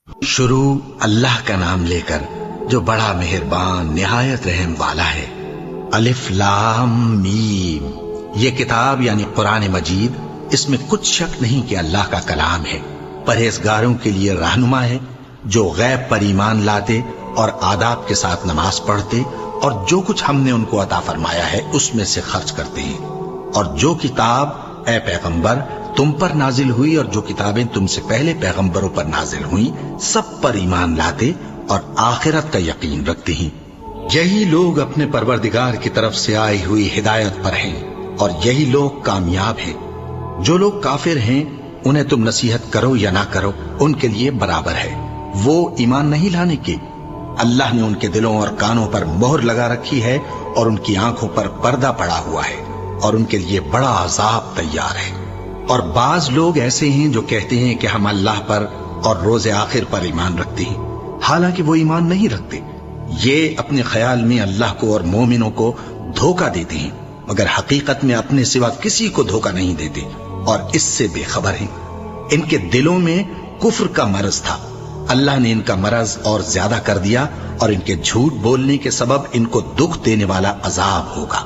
شروع اللہ کا نام لے کر جو بڑا مہربان نہایت رحم والا ہے۔ الف لام میم، یہ کتاب یعنی قرآن مجید، اس میں کچھ شک نہیں کہ اللہ کا کلام ہے، پرہیزگاروں کے لیے رہنما ہے، جو غیب پر ایمان لاتے اور آداب کے ساتھ نماز پڑھتے اور جو کچھ ہم نے ان کو عطا فرمایا ہے اس میں سے خرچ کرتے ہیں، اور جو کتاب اے پیغمبر تم پر نازل ہوئی اور جو کتابیں تم سے پہلے پیغمبروں پر نازل ہوئیں سب پر ایمان لاتے اور آخرت کا یقین رکھتے ہیں۔ یہی لوگ اپنے پروردگار کی طرف سے آئی ہوئی ہدایت پر ہیں اور یہی لوگ کامیاب ہیں۔ جو لوگ کافر ہیں انہیں تم نصیحت کرو یا نہ کرو ان کے لیے برابر ہے، وہ ایمان نہیں لانے کے۔ اللہ نے ان کے دلوں اور کانوں پر مہر لگا رکھی ہے اور ان کی آنکھوں پر پردہ پڑا ہوا ہے اور ان کے لیے بڑا عذاب تیار ہے۔ اور بعض لوگ ایسے ہیں جو کہتے ہیں کہ ہم اللہ پر اور روز آخر پر ایمان رکھتے ہیں، حالانکہ وہ ایمان نہیں رکھتے۔ یہ اپنے خیال میں اللہ کو اور مومنوں کو دھوکہ دیتے ہیں، مگر حقیقت میں اپنے سوا کسی کو دھوکہ نہیں دیتے اور اس سے بے خبر ہیں۔ ان کے دلوں میں کفر کا مرض تھا، اللہ نے ان کا مرض اور زیادہ کر دیا اور ان کے جھوٹ بولنے کے سبب ان کو دکھ دینے والا عذاب ہوگا۔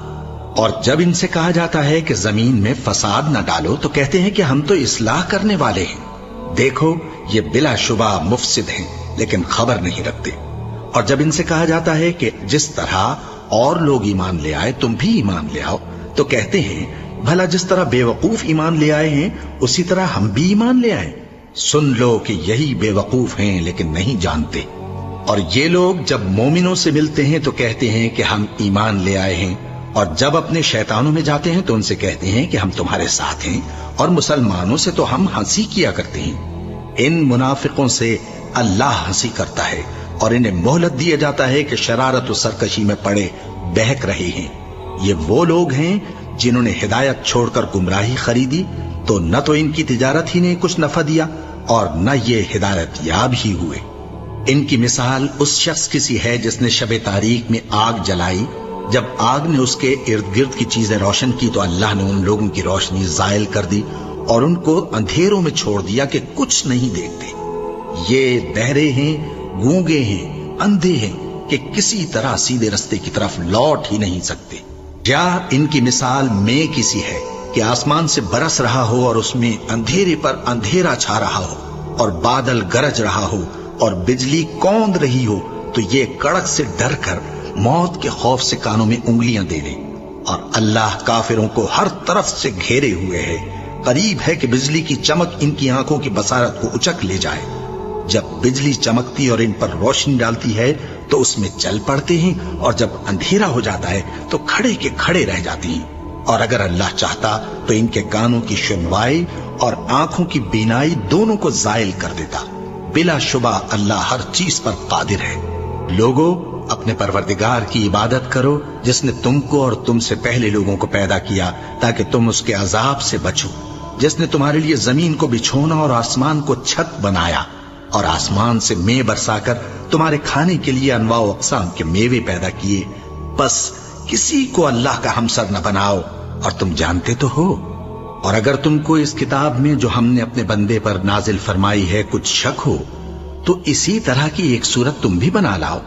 اور جب ان سے کہا جاتا ہے کہ زمین میں فساد نہ ڈالو تو کہتے ہیں کہ ہم تو اصلاح کرنے والے ہیں، دیکھو یہ بلا شبہ مفسد ہیں لیکن خبر نہیں رکھتے۔ اور جب ان سے کہا جاتا ہے کہ جس طرح اور لوگ ایمان لے آئے تم بھی ایمان لے آؤ تو کہتے ہیں بھلا جس طرح بے وقوف ایمان لے آئے ہیں اسی طرح ہم بھی ایمان لے آئیں۔ سن لو کہ یہی بے وقوف ہیں لیکن نہیں جانتے۔ اور یہ لوگ جب مومنوں سے ملتے ہیں تو کہتے ہیں کہ ہم ایمان لے آئے ہیں، اور جب اپنے شیطانوں میں جاتے ہیں تو ان سے کہتے ہیں کہ ہم تمہارے ساتھ ہیں، اور مسلمانوں سے تو ہم ہنسی کیا کرتے ہیں۔ ان منافقوں سے اللہ ہنسی کرتا ہے اور انہیں مہلت دیا جاتا ہے کہ شرارت و سرکشی میں پڑے بہک رہے ہیں۔ یہ وہ لوگ ہیں جنہوں نے ہدایت چھوڑ کر گمراہی خریدی، تو نہ تو ان کی تجارت ہی نے کچھ نفع دیا اور نہ یہ ہدایت یاب ہی ہوئے۔ ان کی مثال اس شخص کی سی ہے جس نے شب تاریک میں آگ جلائی، جب آگ نے اس کے ارد گرد کی چیزیں روشن کی تو اللہ نے ان لوگوں کی روشنی زائل کر دی اور ان کو اندھیروں میں چھوڑ دیا کہ کچھ نہیں دیکھتے۔ یہ بہرے ہیں، گونگے ہیں، اندھے ہیں کہ کسی طرح سیدھے رستے کی طرف لوٹ ہی نہیں سکتے۔ یا ان کی مثال میں کسی ہے کہ آسمان سے برس رہا ہو اور اس میں اندھیرے پر اندھیرا چھا رہا ہو اور بادل گرج رہا ہو اور بجلی کوند رہی ہو تو یہ کڑک سے ڈر کر موت کے خوف سے کانوں میں انگلیاں دے لے۔ اور اللہ کافروں کو ہر طرف سے گھیرے ہوئے ہے، قریب ہے کہ بجلی کی چمک ان کی آنکھوں کی بصارت کو اچک لے جائے۔ جب بجلی چمکتی اور ان پر روشنی ڈالتی ہے تو اس میں چل پڑتے ہیں، اور جب اندھیرا ہو جاتا ہے تو کھڑے کے کھڑے رہ جاتے ہیں۔ اور اگر اللہ چاہتا تو ان کے کانوں کی سنوائی اور آنکھوں کی بینائی دونوں کو زائل کر دیتا۔ بلا شبہ اللہ ہر چیز پر قادر ہے۔ لوگوں، اپنے پروردگار کی عبادت کرو جس نے تم کو اور تم سے پہلے لوگوں کو پیدا کیا تاکہ تم اس کے عذاب سے بچو، جس نے تمہارے لیے زمین کو بچھونا اور آسمان کو چھت بنایا اور آسمان سے مے برسا کر تمہارے کھانے کے لیے انواع و اقسام کے میوے پیدا کیے۔ بس کسی کو اللہ کا ہمسر نہ بناؤ، اور تم جانتے تو ہو۔ اور اگر تم کو اس کتاب میں جو ہم نے اپنے بندے پر نازل فرمائی ہے کچھ شک ہو تو اسی طرح کی ایک صورت تم بھی بنا لاؤ،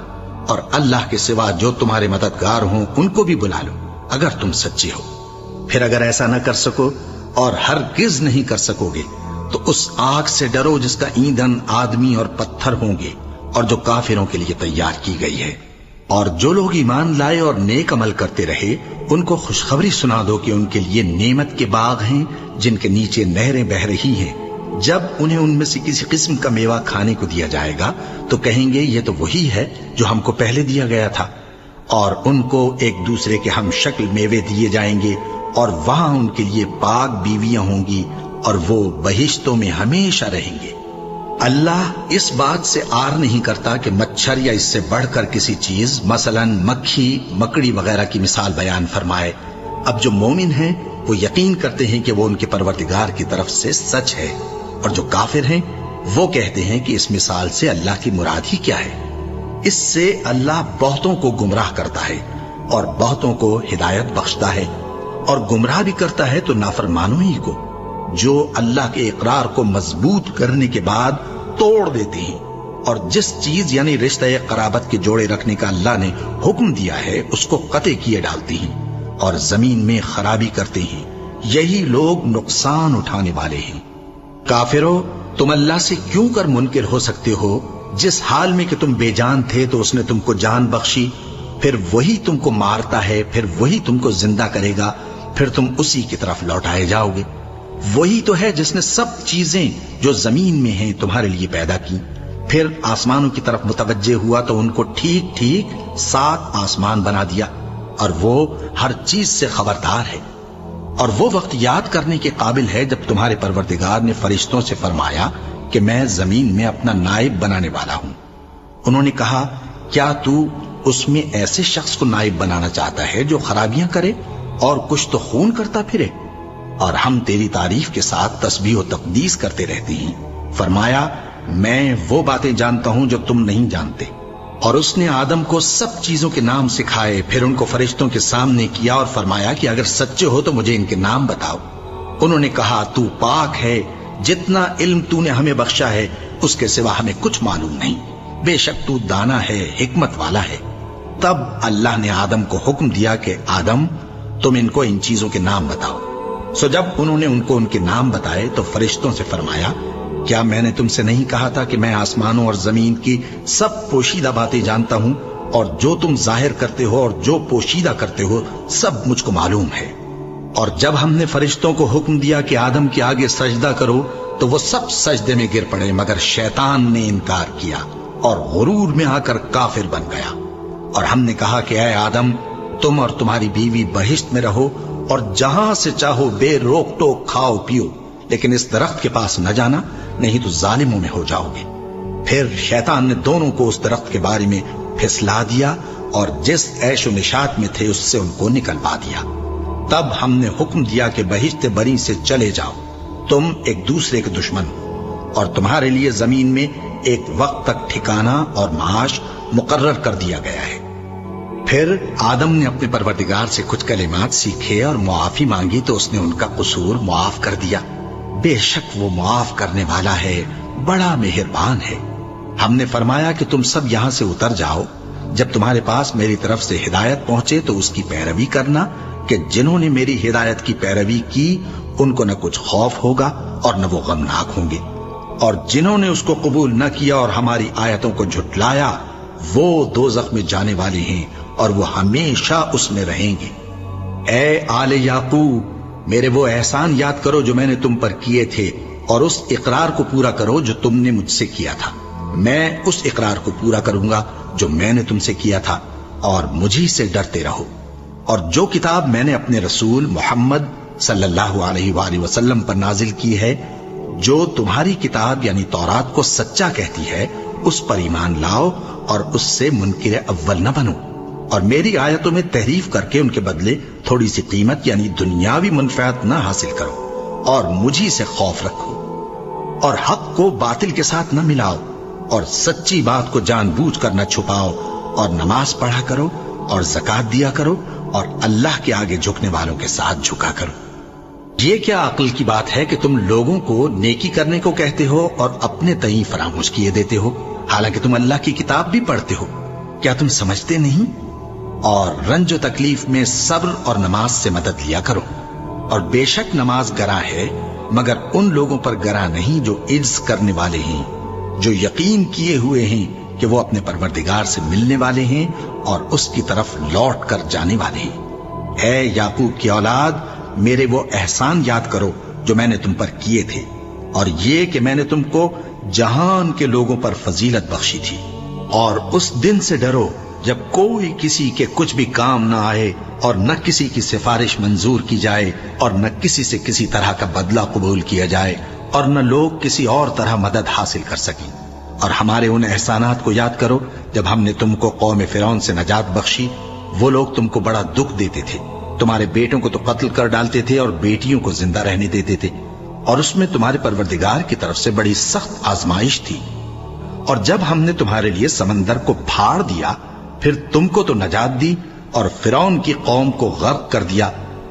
اور اللہ کے سوا جو تمہارے مددگار ہوں ان کو بھی بلا لو اگر تم سچے ہو۔ پھر اگر ایسا نہ کر سکو اور ہرگز نہیں کر سکو گے تو اس آگ سے ڈرو جس کا ایندھن آدمی اور پتھر ہوں گے اور جو کافروں کے لیے تیار کی گئی ہے۔ اور جو لوگ ایمان لائے اور نیک عمل کرتے رہے ان کو خوشخبری سنا دو کہ ان کے لیے نعمت کے باغ ہیں جن کے نیچے نہریں بہہ رہی ہیں۔ جب انہیں ان میں سے کسی قسم کا میوہ کھانے کو دیا جائے گا تو کہیں گے یہ تو وہی ہے جو ہم کو پہلے دیا گیا تھا، اور ان کو ایک دوسرے کے ہم شکل میوے دیے جائیں گے اور وہاں ان کے لیے پاک بیویاں ہوں گی اور وہ بہشتوں میں ہمیشہ رہیں گے۔ اللہ اس بات سے آر نہیں کرتا کہ مچھر یا اس سے بڑھ کر کسی چیز مثلا مکھی، مکڑی وغیرہ کی مثال بیان فرمائے۔ اب جو مومن ہیں وہ یقین کرتے ہیں کہ وہ ان کے پروردگار کی طرف سے سچ ہے، اور جو کافر ہیں وہ کہتے ہیں کہ اس مثال سے اللہ کی مراد ہی کیا ہے۔ اس سے اللہ بہتوں کو گمراہ کرتا ہے اور بہتوں کو ہدایت بخشتا ہے، اور گمراہ بھی کرتا ہے تو نافرمانوں ہی کو، جو اللہ کے اقرار کو مضبوط کرنے کے بعد توڑ دیتے ہیں اور جس چیز یعنی رشتہ قرابت کے جوڑے رکھنے کا اللہ نے حکم دیا ہے اس کو قطع کیے ڈالتی ہیں اور زمین میں خرابی کرتے ہیں، یہی لوگ نقصان اٹھانے والے ہیں۔ کافرو، تم اللہ سے کیوں کر منکر ہو سکتے ہو؟ جس حال میں کہ تم بے جان تھے تو اس نے تم کو جان بخشی، پھر وہی تم کو مارتا ہے، پھر وہی تم کو زندہ کرے گا، پھر تم اسی کی طرف لوٹائے جاؤ گے۔ وہی تو ہے جس نے سب چیزیں جو زمین میں ہیں تمہارے لیے پیدا کی، پھر آسمانوں کی طرف متوجہ ہوا تو ان کو ٹھیک ٹھیک 7 آسمان بنا دیا، اور وہ ہر چیز سے خبردار ہے۔ اور وہ وقت یاد کرنے کے قابل ہے جب تمہارے پروردگار نے فرشتوں سے فرمایا کہ میں زمین میں اپنا نائب بنانے والا ہوں۔ انہوں نے کہا، کیا تو اس میں ایسے شخص کو نائب بنانا چاہتا ہے جو خرابیاں کرے اور کچھ تو خون کرتا پھرے؟ اور ہم تیری تعریف کے ساتھ تسبیح و تقدیس کرتے رہتے ہیں۔ فرمایا، میں وہ باتیں جانتا ہوں جو تم نہیں جانتے۔ اور اس نے آدم کو سب چیزوں کے نام سکھائے، پھر ان کو فرشتوں کے سامنے کیا اور فرمایا کہ اگر سچے ہو تو مجھے ان کے نام بتاؤ۔ انہوں نے کہا، تو پاک ہے، جتنا علم تو نے ہمیں بخشا ہے اس کے سوا ہمیں کچھ معلوم نہیں، بے شک تو دانا ہے، حکمت والا ہے۔ تب اللہ نے آدم کو حکم دیا کہ آدم، تم ان کو ان چیزوں کے نام بتاؤ۔ سو جب انہوں نے ان کو ان کے نام بتائے تو فرشتوں سے فرمایا، کیا میں نے تم سے نہیں کہا تھا کہ میں آسمانوں اور زمین کی سب پوشیدہ باتیں جانتا ہوں، اور جو تم ظاہر کرتے ہو اور جو پوشیدہ کرتے ہو سب مجھ کو معلوم ہے۔ اور جب ہم نے فرشتوں کو حکم دیا کہ آدم کے آگے سجدہ کرو تو وہ سب سجدے میں گر پڑے، مگر شیطان نے انکار کیا اور غرور میں آ کر کافر بن گیا۔ اور ہم نے کہا کہ اے آدم، تم اور تمہاری بیوی بہشت میں رہو اور جہاں سے چاہو بے روک ٹوک کھاؤ پیو، لیکن اس درخت کے پاس نہ جانا، نہیں تو ظالموں میں ہو جاؤ گے۔ پھر شیطان نے دونوں کو اس درخت کے بارے میں پھسلا دیا اور جس عیش و نشاط میں تھے اس سے ان کو نکلوا دیا۔ تب ہم نے حکم دیا کہ بہشت بری سے چلے جاؤ، تم ایک دوسرے کے دشمن ہو، اور تمہارے لیے زمین میں ایک وقت تک ٹھکانہ اور معاش مقرر کر دیا گیا ہے۔ پھر آدم نے اپنے پروردگار سے کچھ کلمات سیکھے اور معافی مانگی تو اس نے ان کا قصور معاف کر دیا۔ بے شک وہ معاف کرنے والا ہے، بڑا مہربان ہے۔ ہم نے فرمایا کہ تم سب یہاں سے اتر جاؤ، جب تمہارے پاس میری طرف سے ہدایت پہنچے تو اس کی پیروی کرنا، کہ جنہوں نے میری ہدایت کی پیروی کی ان کو نہ کچھ خوف ہوگا اور نہ وہ غمناک ہوں گے، اور جنہوں نے اس کو قبول نہ کیا اور ہماری آیتوں کو جھٹلایا وہ دوزخ میں جانے والے ہیں اور وہ ہمیشہ اس میں رہیں گے۔ اے آل یعقوب، میرے وہ احسان یاد کرو جو میں نے تم پر کیے تھے، اور اس اقرار کو پورا کرو جو تم نے مجھ سے کیا تھا۔ میں اس اقرار کو پورا کروں گا جو میں نے تم سے کیا تھا، اور مجھی سے ڈرتے رہو۔ اور جو کتاب میں نے اپنے رسول محمد صلی اللہ علیہ وآلہ وسلم پر نازل کی ہے، جو تمہاری کتاب یعنی تورات کو سچا کہتی ہے، اس پر ایمان لاؤ اور اس سے منکر اول نہ بنو، اور میری آیتوں میں تحریف کر کے ان کے بدلے تھوڑی سی قیمت یعنی دنیاوی منفعت نہ حاصل کرو، اور مجھی سے خوف رکھو، اور حق کو باطل کے ساتھ نہ ملاؤ، اور سچی بات کو جان بوجھ کر نہ چھپاؤ، اور نماز پڑھا کرو اور زکات دیا کرو، اور اللہ کے آگے جھکنے والوں کے ساتھ جھکا کرو۔ یہ کیا عقل کی بات ہے کہ تم لوگوں کو نیکی کرنے کو کہتے ہو اور اپنے تئیں فراموش کیے دیتے ہو، حالانکہ تم اللہ کی کتاب بھی پڑھتے ہو؟ کیا تم سمجھتے نہیں؟ اور رنج و تکلیف میں صبر اور نماز سے مدد لیا کرو، اور بے شک نماز گراں ہے، مگر ان لوگوں پر گراں نہیں جو عجز کرنے والے ہیں، جو یقین کیے ہوئے ہیں کہ وہ اپنے پروردگار سے ملنے والے ہیں اور اس کی طرف لوٹ کر جانے والے ہیں۔ اے یعقوب کی اولاد، میرے وہ احسان یاد کرو جو میں نے تم پر کیے تھے، اور یہ کہ میں نے تم کو جہان کے لوگوں پر فضیلت بخشی تھی۔ اور اس دن سے ڈرو جب کوئی کسی کے کچھ بھی کام نہ آئے، اور نہ کسی کی سفارش منظور کی جائے، اور نہ کسی سے کسی طرح کا بدلہ قبول کیا جائے، اور نہ لوگ کسی اور طرح مدد حاصل کر سکیں۔ اور ہمارے ان احسانات کو یاد کرو جب ہم نے تم کو قوم فرعون سے نجات بخشی۔ وہ لوگ تم کو بڑا دکھ دیتے تھے، تمہارے بیٹوں کو تو قتل کر ڈالتے تھے اور بیٹیوں کو زندہ رہنے دیتے تھے، اور اس میں تمہارے پروردگار کی طرف سے بڑی سخت آزمائش تھی۔ اور جب ہم نے تمہارے لیے سمندر کو پھاڑ دیا، پھر تم کو تو نجات دی اور فرعون کی قوم کو غرق کر دیا،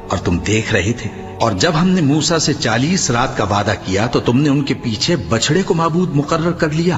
اور تم دیکھ رہے تھے۔ اور جب ہم نے موسیٰ سے 40 رات کا وعدہ کیا تو تم نے ان کے پیچھے بچڑے کو معبود مقرر کر لیا،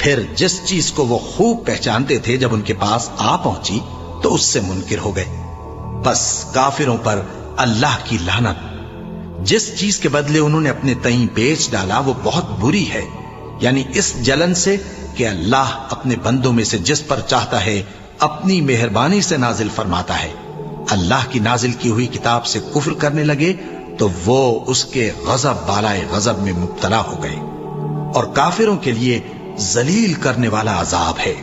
پھر جس چیز کو وہ خوب پہچانتے تھے جب ان کے پاس آ پہنچی تو اس سے منکر ہو گئے۔ بس کافروں پر اللہ کی لعنت۔ جس چیز کے بدلے انہوں نے اپنے تئیں بیچ ڈالا وہ بہت بری ہے، یعنی اس جلن سے کہ اللہ اپنے بندوں میں سے جس پر چاہتا ہے اپنی مہربانی سے نازل فرماتا ہے۔ اللہ کی نازل کی ہوئی کتاب سے کفر کرنے لگے تو وہ اس کے غضب بالائے غضب میں مبتلا ہو گئے، اور کافروں کے لیے ذلیل کرنے والا عذاب ہے۔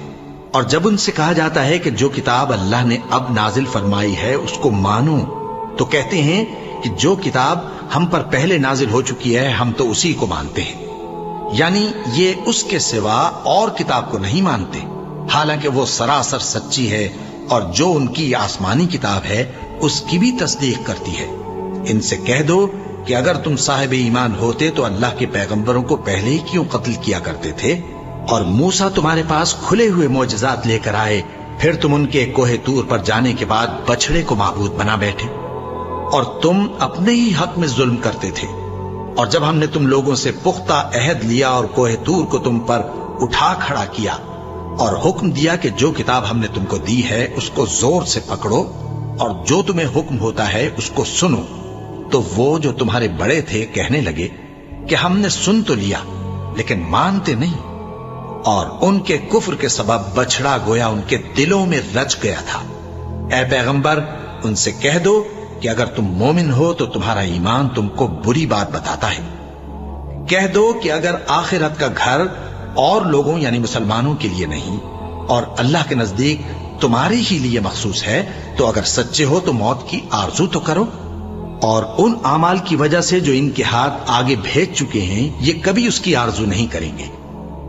اور جب ان سے کہا جاتا ہے کہ جو کتاب اللہ نے اب نازل فرمائی ہے اس کو مانو، تو کہتے ہیں کہ جو کتاب ہم پر پہلے نازل ہو چکی ہے ہم تو اسی کو مانتے ہیں، یعنی یہ اس کے سوا اور کتاب کو نہیں مانتے، حالانکہ وہ سراسر سچی ہے، اور جو ان کی آسمانی کتاب ہے اس کی بھی تصدیق کرتی ہے۔ ان سے کہہ دو کہ اگر تم صاحب ایمان ہوتے تو اللہ کے پیغمبروں کو پہلے ہی کیوں قتل کیا کرتے تھے؟ اور موسیٰ تمہارے پاس کھلے ہوئے معجزات لے کر آئے، پھر تم ان کے کوہ طور پر جانے کے بعد بچڑے کو معبود بنا بیٹھے، اور تم اپنے ہی حق میں ظلم کرتے تھے۔ اور جب ہم نے تم لوگوں سے پختہ عہد لیا اور کوہ طور کو تم پر اٹھا کھڑا کیا اور حکم دیا کہ جو کتاب ہم نے تم کو دی ہے اس کو زور سے پکڑو اور جو تمہیں حکم ہوتا ہے اس کو سنو، تو وہ جو تمہارے بڑے تھے کہنے لگے کہ ہم نے سن تو لیا لیکن مانتے نہیں، اور ان کے کفر کے سبب بچڑا گویا ان کے دلوں میں رچ گیا تھا۔ اے پیغمبر ان سے کہہ دو کہ اگر تم مومن ہو تو تمہارا ایمان تم کو بری بات بتاتا ہے۔ کہہ دو کہ اگر آخرت کا گھر اور لوگوں یعنی مسلمانوں کے لیے نہیں اور اللہ کے نزدیک تمہارے ہی لیے مخصوص ہے تو اگر سچے ہو تو موت کی آرزو تو کرو، اور ان اعمال کی وجہ سے جو ان کے ہاتھ آگے بھیج چکے ہیں یہ کبھی اس کی آرزو نہیں کریں گے،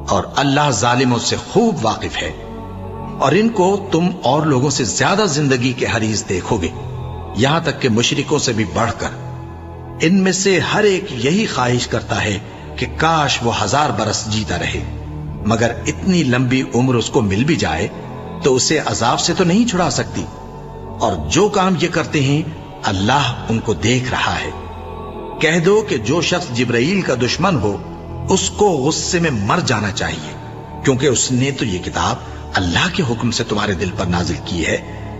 اور اللہ ظالموں سے خوب واقف ہے۔ اور ان کو تم اور لوگوں سے زیادہ زندگی کے حریص دیکھو گے، یہاں تک کہ مشرکوں سے بھی بڑھ کر۔ ان میں سے ہر ایک یہی خواہش کرتا ہے کہ کاش وہ 1000 برس جیتا رہے، مگر اتنی لمبی عمر اس کو مل بھی جائے تو اسے عذاب سے تو نہیں چھڑا سکتی، اور جو کام یہ کرتے ہیں اللہ ان کو دیکھ رہا ہے۔ کہہ دو کہ جو شخص جبرائیل کا دشمن ہو اس کو غصے میں مر جانا چاہیے، کیونکہ اس نے تو یہ کتاب اللہ کے حکم سے تمہارے دل پر نازل کی ہے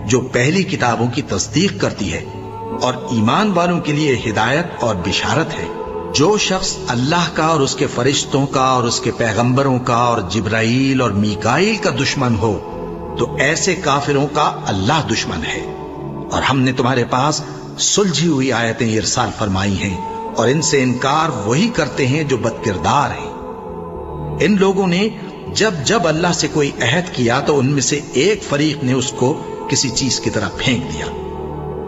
جو پہلی کتابوں کی تصدیق کرتی ہے، اور ایمان والوں کے لیے ہدایت اور بشارت ہے۔ جو شخص اللہ کا اور اس کے فرشتوں کا اور اس کے پیغمبروں کا اور جبرائیل اور میکائیل کا دشمن ہو تو ایسے کافروں کا اللہ دشمن ہے۔ اور ہم نے تمہارے پاس سلجھی ہوئی آیتیں ارسال فرمائی ہیں، اور ان سے انکار وہی کرتے ہیں جو بد کردار ہیں۔ ان لوگوں نے جب جب اللہ سے کوئی عہد کیا تو ان میں سے ایک فریق نے اس کو کسی چیز کی طرح پھینک دیا۔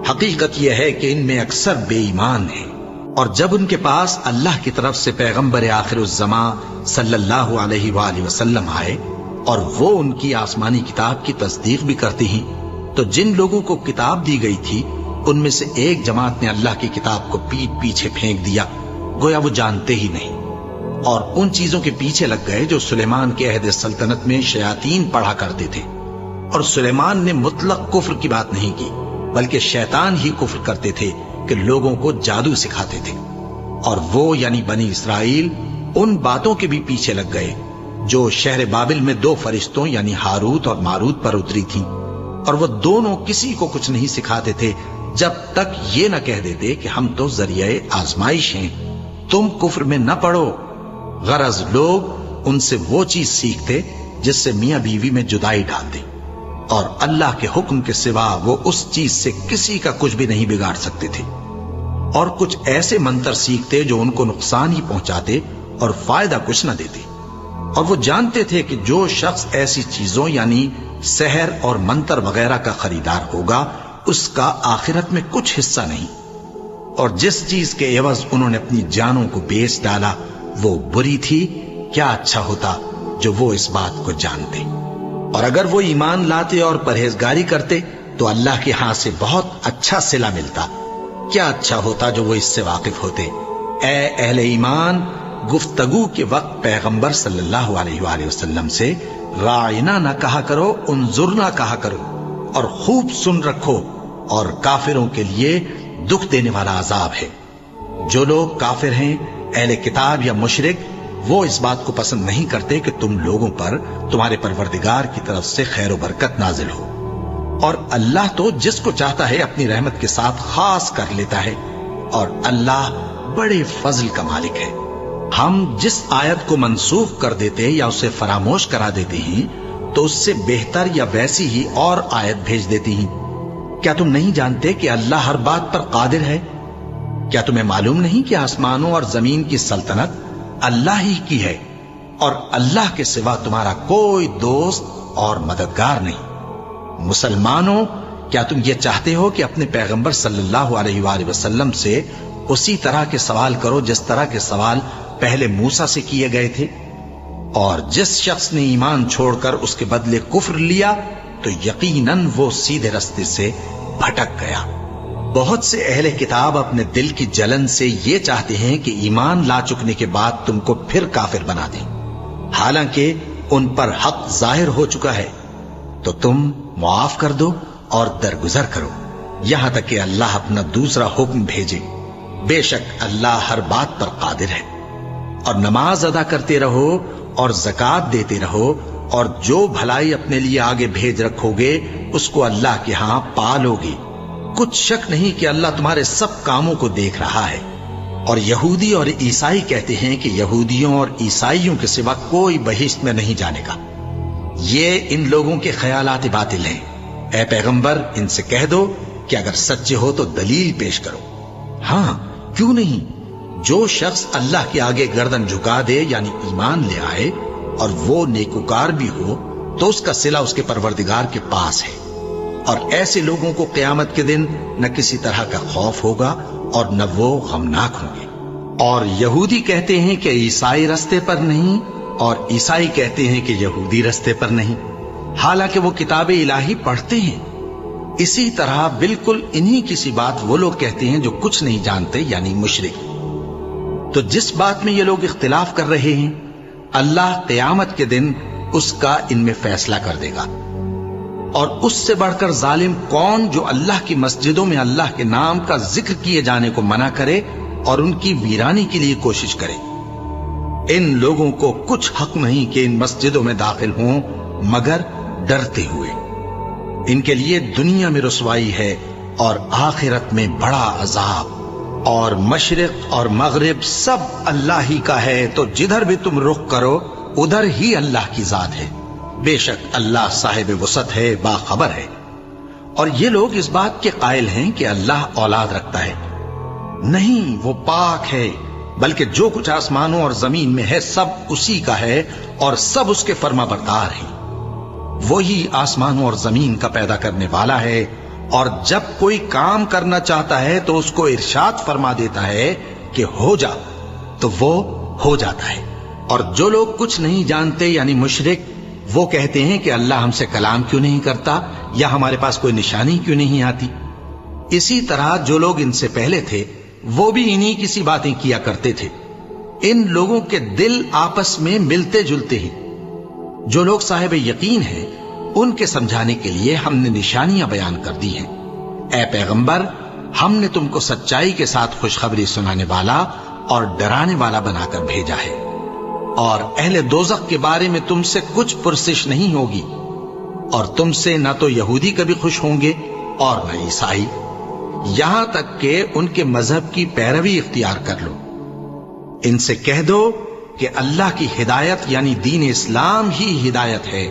حقیقت یہ ہے کہ ان میں اکثر بے ایمان ہیں، اور جب ان کے پاس اللہ کی طرف سے پیغمبر آخر الزمان صلی اللہ علیہ وآلہ وسلم آئے اور وہ ان کی آسمانی کتاب کی تصدیق بھی کرتے ہیں، تو جن لوگوں کو کتاب دی گئی تھی ان میں سے ایک جماعت نے اللہ کی کتاب کو پیٹ پیچھے پھینک دیا، گویا وہ جانتے ہی نہیں، اور ان چیزوں کے پیچھے لگ گئے جو سلیمان کے عہد سلطنت میں شیاطین پڑھا کرتے تھے۔ اور سلیمان نے مطلق کفر کی بات نہیں کی، بلکہ شیطان ہی کفر کرتے تھے کہ لوگوں کو جادو سکھاتے تھے، اور وہ یعنی بنی اسرائیل ان باتوں کے بھی پیچھے لگ گئے جو شہر بابل میں 2 فرشتوں یعنی ہاروت اور ماروت پر اتری تھیں، اور وہ دونوں کسی کو کچھ نہیں سکھاتے تھے جب تک یہ نہ کہہ دیتے کہ ہم تو ذریعہ آزمائش ہیں، تم کفر میں نہ پڑو۔ غرض لوگ ان سے وہ چیز سیکھتے جس سے میاں بیوی میں جدائی ڈال دے، اور اللہ کے حکم کے سوا وہ اس چیز سے کسی کا کچھ بھی نہیں بگاڑ سکتے تھے، اور کچھ ایسے منتر سیکھتے جو ان کو نقصان ہی پہنچاتے اور فائدہ کچھ نہ دیتے، اور وہ جانتے تھے کہ جو شخص ایسی چیزوں یعنی سحر اور منتر وغیرہ کا خریدار ہوگا اس کا آخرت میں کچھ حصہ نہیں، اور جس چیز کے عوض انہوں نے اپنی جانوں کو بیچ ڈالا وہ بری تھی، کیا اچھا ہوتا جو وہ اس بات کو جانتے۔ اور اگر وہ ایمان لاتے اور پرہیزگاری کرتے تو اللہ کے ہاں سے بہت اچھا صلہ ملتا، کیا اچھا ہوتا جو وہ اس سے واقف ہوتے۔ اے اہل ایمان، گفتگو کے وقت پیغمبر صلی اللہ علیہ وآلہ وسلم سے راعنا نہ کہا کرو، انظرنا کہا کرو، اور خوب سن رکھو، اور کافروں کے لیے دکھ دینے والا عذاب ہے۔ جو لوگ کافر ہیں، اہل کتاب یا مشرک، وہ اس بات کو پسند نہیں کرتے کہ تم لوگوں پر تمہارے پروردگار کی طرف سے خیر و برکت نازل ہو، اور اللہ تو جس کو چاہتا ہے اپنی رحمت کے ساتھ خاص کر لیتا ہے، اور اللہ بڑے فضل کا مالک ہے۔ ہم جس آیت کو منسوخ کر دیتے یا اسے فراموش کرا دیتے ہیں تو اس سے بہتر یا ویسی ہی اور آیت بھیج دیتی ہیں۔ کیا تم نہیں جانتے کہ اللہ ہر بات پر قادر ہے؟ کیا تمہیں معلوم نہیں کہ آسمانوں اور زمین کی سلطنت اللہ ہی کی ہے، اور اللہ کے سوا تمہارا کوئی دوست اور مددگار نہیں؟ مسلمانوں، کیا تم یہ چاہتے ہو کہ اپنے پیغمبر صلی اللہ علیہ وآلہ وسلم سے اسی طرح کے سوال کرو جس طرح کے سوال پہلے موسیٰ سے کیے گئے تھے؟ اور جس شخص نے ایمان چھوڑ کر اس کے بدلے کفر لیا تو یقیناً وہ سیدھے راستے سے بھٹک گیا۔ بہت سے اہل کتاب اپنے دل کی جلن سے یہ چاہتے ہیں کہ ایمان لا چکنے کے بعد تم کو پھر کافر بنا دیں، حالانکہ ان پر حق ظاہر ہو چکا ہے۔ تو تم معاف کر دو اور درگزر کرو یہاں تک کہ اللہ اپنا دوسرا حکم بھیجے۔ بے شک اللہ ہر بات پر قادر ہے۔ اور نماز ادا کرتے رہو اور زکوٰۃ دیتے رہو، اور جو بھلائی اپنے لیے آگے بھیج رکھو گے اس کو اللہ کے ہاں پالو گے۔ کچھ شک نہیں کہ اللہ تمہارے سب کاموں کو دیکھ رہا ہے۔ اور یہودی اور عیسائی کہتے ہیں کہ یہودیوں اور عیسائیوں کے سوا کوئی بہشت میں نہیں جانے گا۔ یہ ان لوگوں کے خیالات باطل ہیں۔ اے پیغمبر، ان سے کہہ دو کہ اگر سچے ہو تو دلیل پیش کرو۔ ہاں، کیوں نہیں؟ جو شخص اللہ کے آگے گردن جھکا دے یعنی ایمان لے آئے اور وہ نیکوکار بھی ہو تو اس کا صلہ اس کے پروردگار کے پاس ہے، اور ایسے لوگوں کو قیامت کے دن نہ کسی طرح کا خوف ہوگا اور نہ وہ غمناک ہوں گے۔ اور یہودی کہتے ہیں کہ عیسائی رستے پر نہیں، اور عیسائی کہتے ہیں کہ یہودی رستے پر نہیں، حالانکہ وہ کتاب الہی پڑھتے ہیں۔ اسی طرح بالکل انہی کسی بات وہ لوگ کہتے ہیں جو کچھ نہیں جانتے یعنی مشرک۔ تو جس بات میں یہ لوگ اختلاف کر رہے ہیں اللہ قیامت کے دن اس کا ان میں فیصلہ کر دے گا۔ اور اس سے بڑھ کر ظالم کون جو اللہ کی مسجدوں میں اللہ کے نام کا ذکر کیے جانے کو منع کرے اور ان کی ویرانی کے لیے کوشش کرے؟ ان لوگوں کو کچھ حق نہیں کہ ان مسجدوں میں داخل ہوں مگر ڈرتے ہوئے۔ ان کے لیے دنیا میں رسوائی ہے اور آخرت میں بڑا عذاب۔ اور مشرق اور مغرب سب اللہ ہی کا ہے، تو جدھر بھی تم رخ کرو ادھر ہی اللہ کی ذات ہے۔ بے شک اللہ صاحب وسعت ہے، باخبر ہے۔ اور یہ لوگ اس بات کے قائل ہیں کہ اللہ اولاد رکھتا ہے۔ نہیں، وہ پاک ہے، بلکہ جو کچھ آسمانوں اور زمین میں ہے سب اسی کا ہے اور سب اس کے فرما بردار ہیں۔ وہی آسمانوں اور زمین کا پیدا کرنے والا ہے، اور جب کوئی کام کرنا چاہتا ہے تو اس کو ارشاد فرما دیتا ہے کہ ہو جا، تو وہ ہو جاتا ہے۔ اور جو لوگ کچھ نہیں جانتے یعنی مشرک، وہ کہتے ہیں کہ اللہ ہم سے کلام کیوں نہیں کرتا یا ہمارے پاس کوئی نشانی کیوں نہیں آتی۔ اسی طرح جو لوگ ان سے پہلے تھے وہ بھی انہی کسی باتیں کیا کرتے تھے۔ ان لوگوں کے دل آپس میں ملتے جلتے ہیں۔ جو لوگ صاحب یقین ہیں ان کے سمجھانے کے لیے ہم نے نشانیاں بیان کر دی ہیں۔ اے پیغمبر، ہم نے تم کو سچائی کے ساتھ خوشخبری سنانے والا اور ڈرانے والا بنا کر بھیجا ہے، اور اہل دوزخ کے بارے میں تم سے کچھ پرسش نہیں ہوگی، اور تم سے نہ تو یہودی کبھی خوش ہوں گے اور نہ عیسائی، یہاں تک کہ ان کے مذہب کی پیروی اختیار کر لو۔ ان سے کہہ دو کہ اللہ کی ہدایت یعنی دین اسلام ہی ہدایت ہے،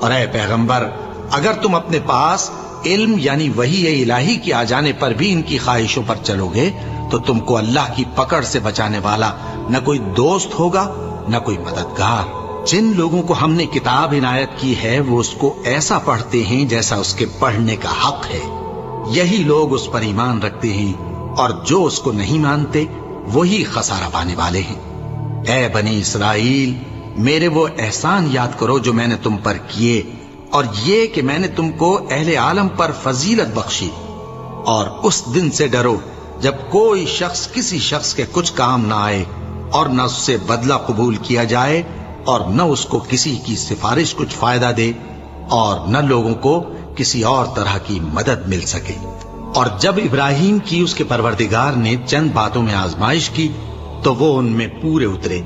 اور اے پیغمبر، اگر تم اپنے پاس علم یعنی وحی الہی کے آ جانے پر بھی ان کی خواہشوں پر چلو گے تو تم کو اللہ کی پکڑ سے بچانے والا نہ کوئی دوست ہوگا نہ کوئی مددگار۔ جن لوگوں کو ہم نے کتاب عنایت کی ہے وہ اس کو ایسا پڑھتے ہیں جیسا اس کے پڑھنے کا حق ہے، یہی لوگ اس پر ایمان رکھتے ہیں، اور جو اس کو نہیں مانتے وہی خسارہ پانے والے ہیں۔ اے بنی اسرائیل، میرے وہ احسان یاد کرو جو میں نے تم پر کیے، اور یہ کہ میں نے تم کو اہل عالم پر فضیلت بخشی، اور اس دن سے ڈرو جب کوئی شخص کسی شخص کے کچھ کام نہ آئے اور نہ اس سے بدلہ قبول کیا جائے اور نہ اس کو کسی کی سفارش کچھ فائدہ دے اور نہ لوگوں کو کسی اور طرح کی مدد مل سکے۔ اور جب ابراہیم کی اس کے پروردگار نے چند باتوں میں آزمائش کی تو وہ ان میں پورے اترے۔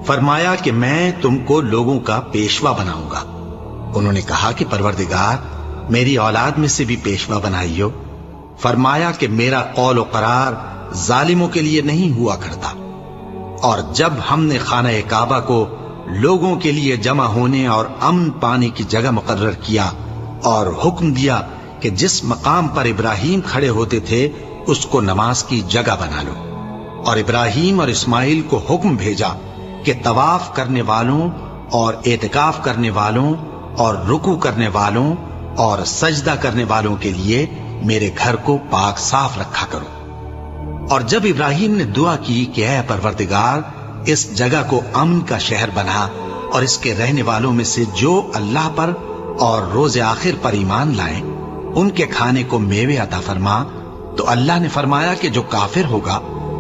فرمایا کہ میں تم کو لوگوں کا پیشوا بناؤں گا۔ انہوں نے کہا کہ پروردگار میری اولاد میں سے بھی پیشوا بنائیو۔ فرمایا کہ میرا قول و قرار ظالموں کے لیے نہیں ہوا کرتا۔ اور جب ہم نے خانہ کعبہ کو لوگوں کے لیے جمع ہونے اور امن پانے کی جگہ مقرر کیا اور حکم دیا کہ جس مقام پر ابراہیم کھڑے ہوتے تھے اس کو نماز کی جگہ بنا لو، اور ابراہیم اور اسماعیل کو حکم بھیجا کہ طواف کرنے والوں اور اعتکاف کرنے والوں اور رکوع کرنے والوں اور سجدہ کرنے والوں کے لیے میرے گھر کو پاک صاف رکھا کرو۔ اور جب ابراہیم نے دعا کی کہ اے پروردگار اس جگہ کو امن کا شہر بنا اور اس کے رہنے والوں میں سے جو اللہ پر اور روز آخر پر ایمان لائیں ان کے کھانے کو میوے عطا فرما، تو اللہ نے فرمایا کہ جو کافر ہوگا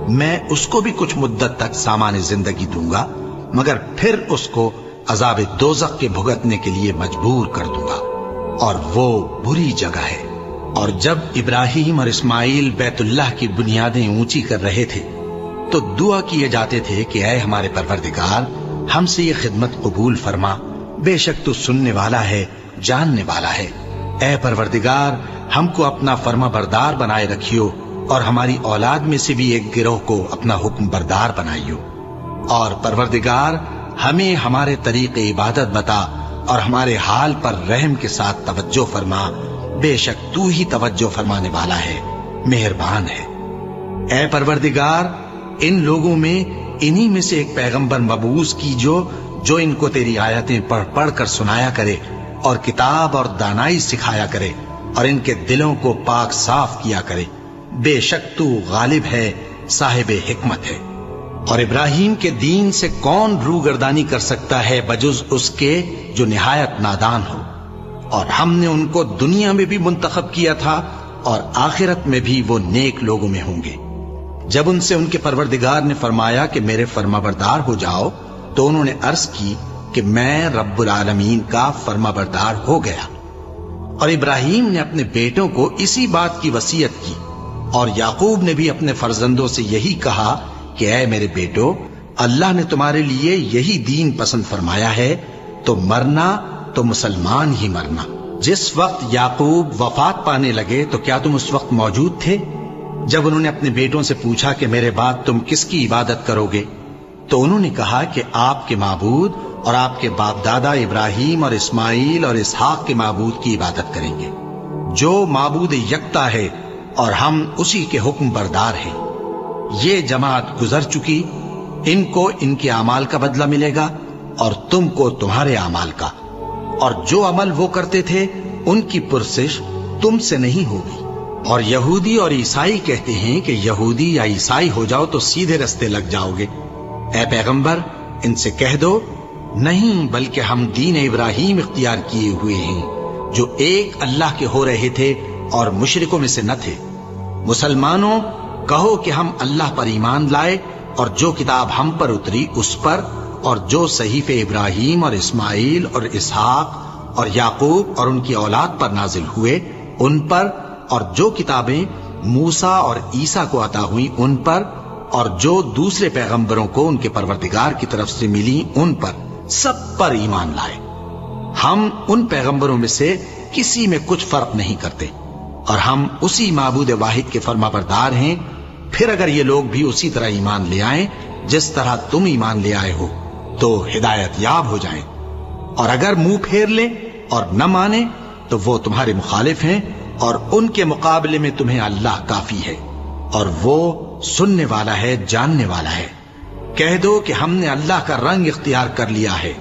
میں اس کو بھی کچھ مدت تک سامان زندگی دوں گا، مگر پھر اس کو عذاب دوزخ کے بھگتنے کے لیے مجبور کر دوں گا، اور وہ بری جگہ ہے۔ اور جب ابراہیم اور اسماعیل بیت اللہ کی بنیادیں اونچی کر رہے تھے تو دعا کیے جاتے تھے کہ اے ہمارے پروردگار ہم سے یہ خدمت قبول فرما، بے شک تو سننے والا ہے، جاننے والا ہے۔ اے پروردگار ہم کو اپنا فرما بردار بنائے رکھیو، اور ہماری اولاد میں سے بھی ایک گروہ کو اپنا حکم بردار بنائیو، اور پروردگار ہمیں ہمارے طریق عبادت بتا اور ہمارے حال پر رحم کے ساتھ توجہ فرما، بے شک تو ہی توجہ فرمانے والا ہے، مہربان ہے۔ اے پروردگار ان لوگوں میں انہی میں سے ایک پیغمبر مبعوث کی جو ان کو تیری آیتیں پڑھ پڑھ کر سنایا کرے اور کتاب اور دانائی سکھایا کرے اور ان کے دلوں کو پاک صاف کیا کرے، بے شک تو غالب ہے، صاحب حکمت ہے۔ اور ابراہیم کے دین سے کون روگردانی کر سکتا ہے بجز اس کے جو نہایت نادان ہو، اور ہم نے ان کو دنیا میں بھی منتخب کیا تھا اور آخرت میں بھی وہ نیک لوگوں میں ہوں گے۔ جب ان سے ان کے پروردگار نے فرمایا کہ میرے فرما بردار ہو جاؤ تو انہوں نے عرض کی کہ میں رب العالمین کا فرما بردار ہو گیا۔ اور ابراہیم نے اپنے بیٹوں کو اسی بات کی وصیت کی، اور یعقوب نے بھی اپنے فرزندوں سے یہی کہا کہ اے میرے بیٹو، اللہ نے تمہارے لیے یہی دین پسند فرمایا ہے، تو مرنا تو مسلمان ہی مرنا۔ جس وقت یعقوب وفات پانے لگے تو کیا تم اس وقت موجود تھے؟ جب انہوں نے اپنے بیٹوں سے پوچھا کہ میرے بعد تم کس کی عبادت کرو گے، تو انہوں نے کہا کہ آپ کے معبود اور آپ کے باپ دادا ابراہیم اور اسماعیل اور اسحاق کے معبود کی عبادت کریں گے، جو معبود یکتا ہے اور ہم اسی کے حکم بردار ہیں۔ یہ جماعت گزر چکی، ان کو ان کے اعمال کا بدلہ ملے گا اور تم کو تمہارے اعمال کا، اور جو عمل وہ کرتے تھے ان کی پرسش تم سے نہیں ہوگی۔ اور یہودی اور عیسائی کہتے ہیں کہ یہودی یا عیسائی ہو جاؤ تو سیدھے رستے لگ جاؤ گے۔ اے پیغمبر ان سے کہہ دو نہیں، بلکہ ہم دین ابراہیم اختیار کیے ہوئے ہیں جو ایک اللہ کے ہو رہے تھے اور مشرکوں میں سے نہ تھے۔ مسلمانوں کہو کہ ہم اللہ پر ایمان لائے اور جو کتاب ہم پر اتری اس پر، اور جو صحیفے ابراہیم اور اسماعیل اور اسحاق اور یعقوب اور ان کی اولاد پر نازل ہوئے ان پر، اور جو کتابیں موسیٰ اور عیسیٰ کو عطا ہوئیں ان پر، اور جو دوسرے پیغمبروں کو ان کے پروردگار کی طرف سے ملی ان پر، سب پر ایمان لائے۔ ہم ان پیغمبروں میں سے کسی میں کچھ فرق نہیں کرتے، اور ہم اسی معبود واحد کے فرما بردار ہیں۔ پھر اگر یہ لوگ بھی اسی طرح ایمان لے آئیں جس طرح تم ایمان لے آئے ہو تو ہدایت یاب ہو جائیں، اور اگر منہ پھیر لیں اور نہ مانیں تو وہ تمہارے مخالف ہیں، اور ان کے مقابلے میں تمہیں اللہ کافی ہے، اور وہ سننے والا ہے، جاننے والا ہے۔ کہہ دو کہ ہم نے اللہ کا رنگ اختیار کر لیا ہے،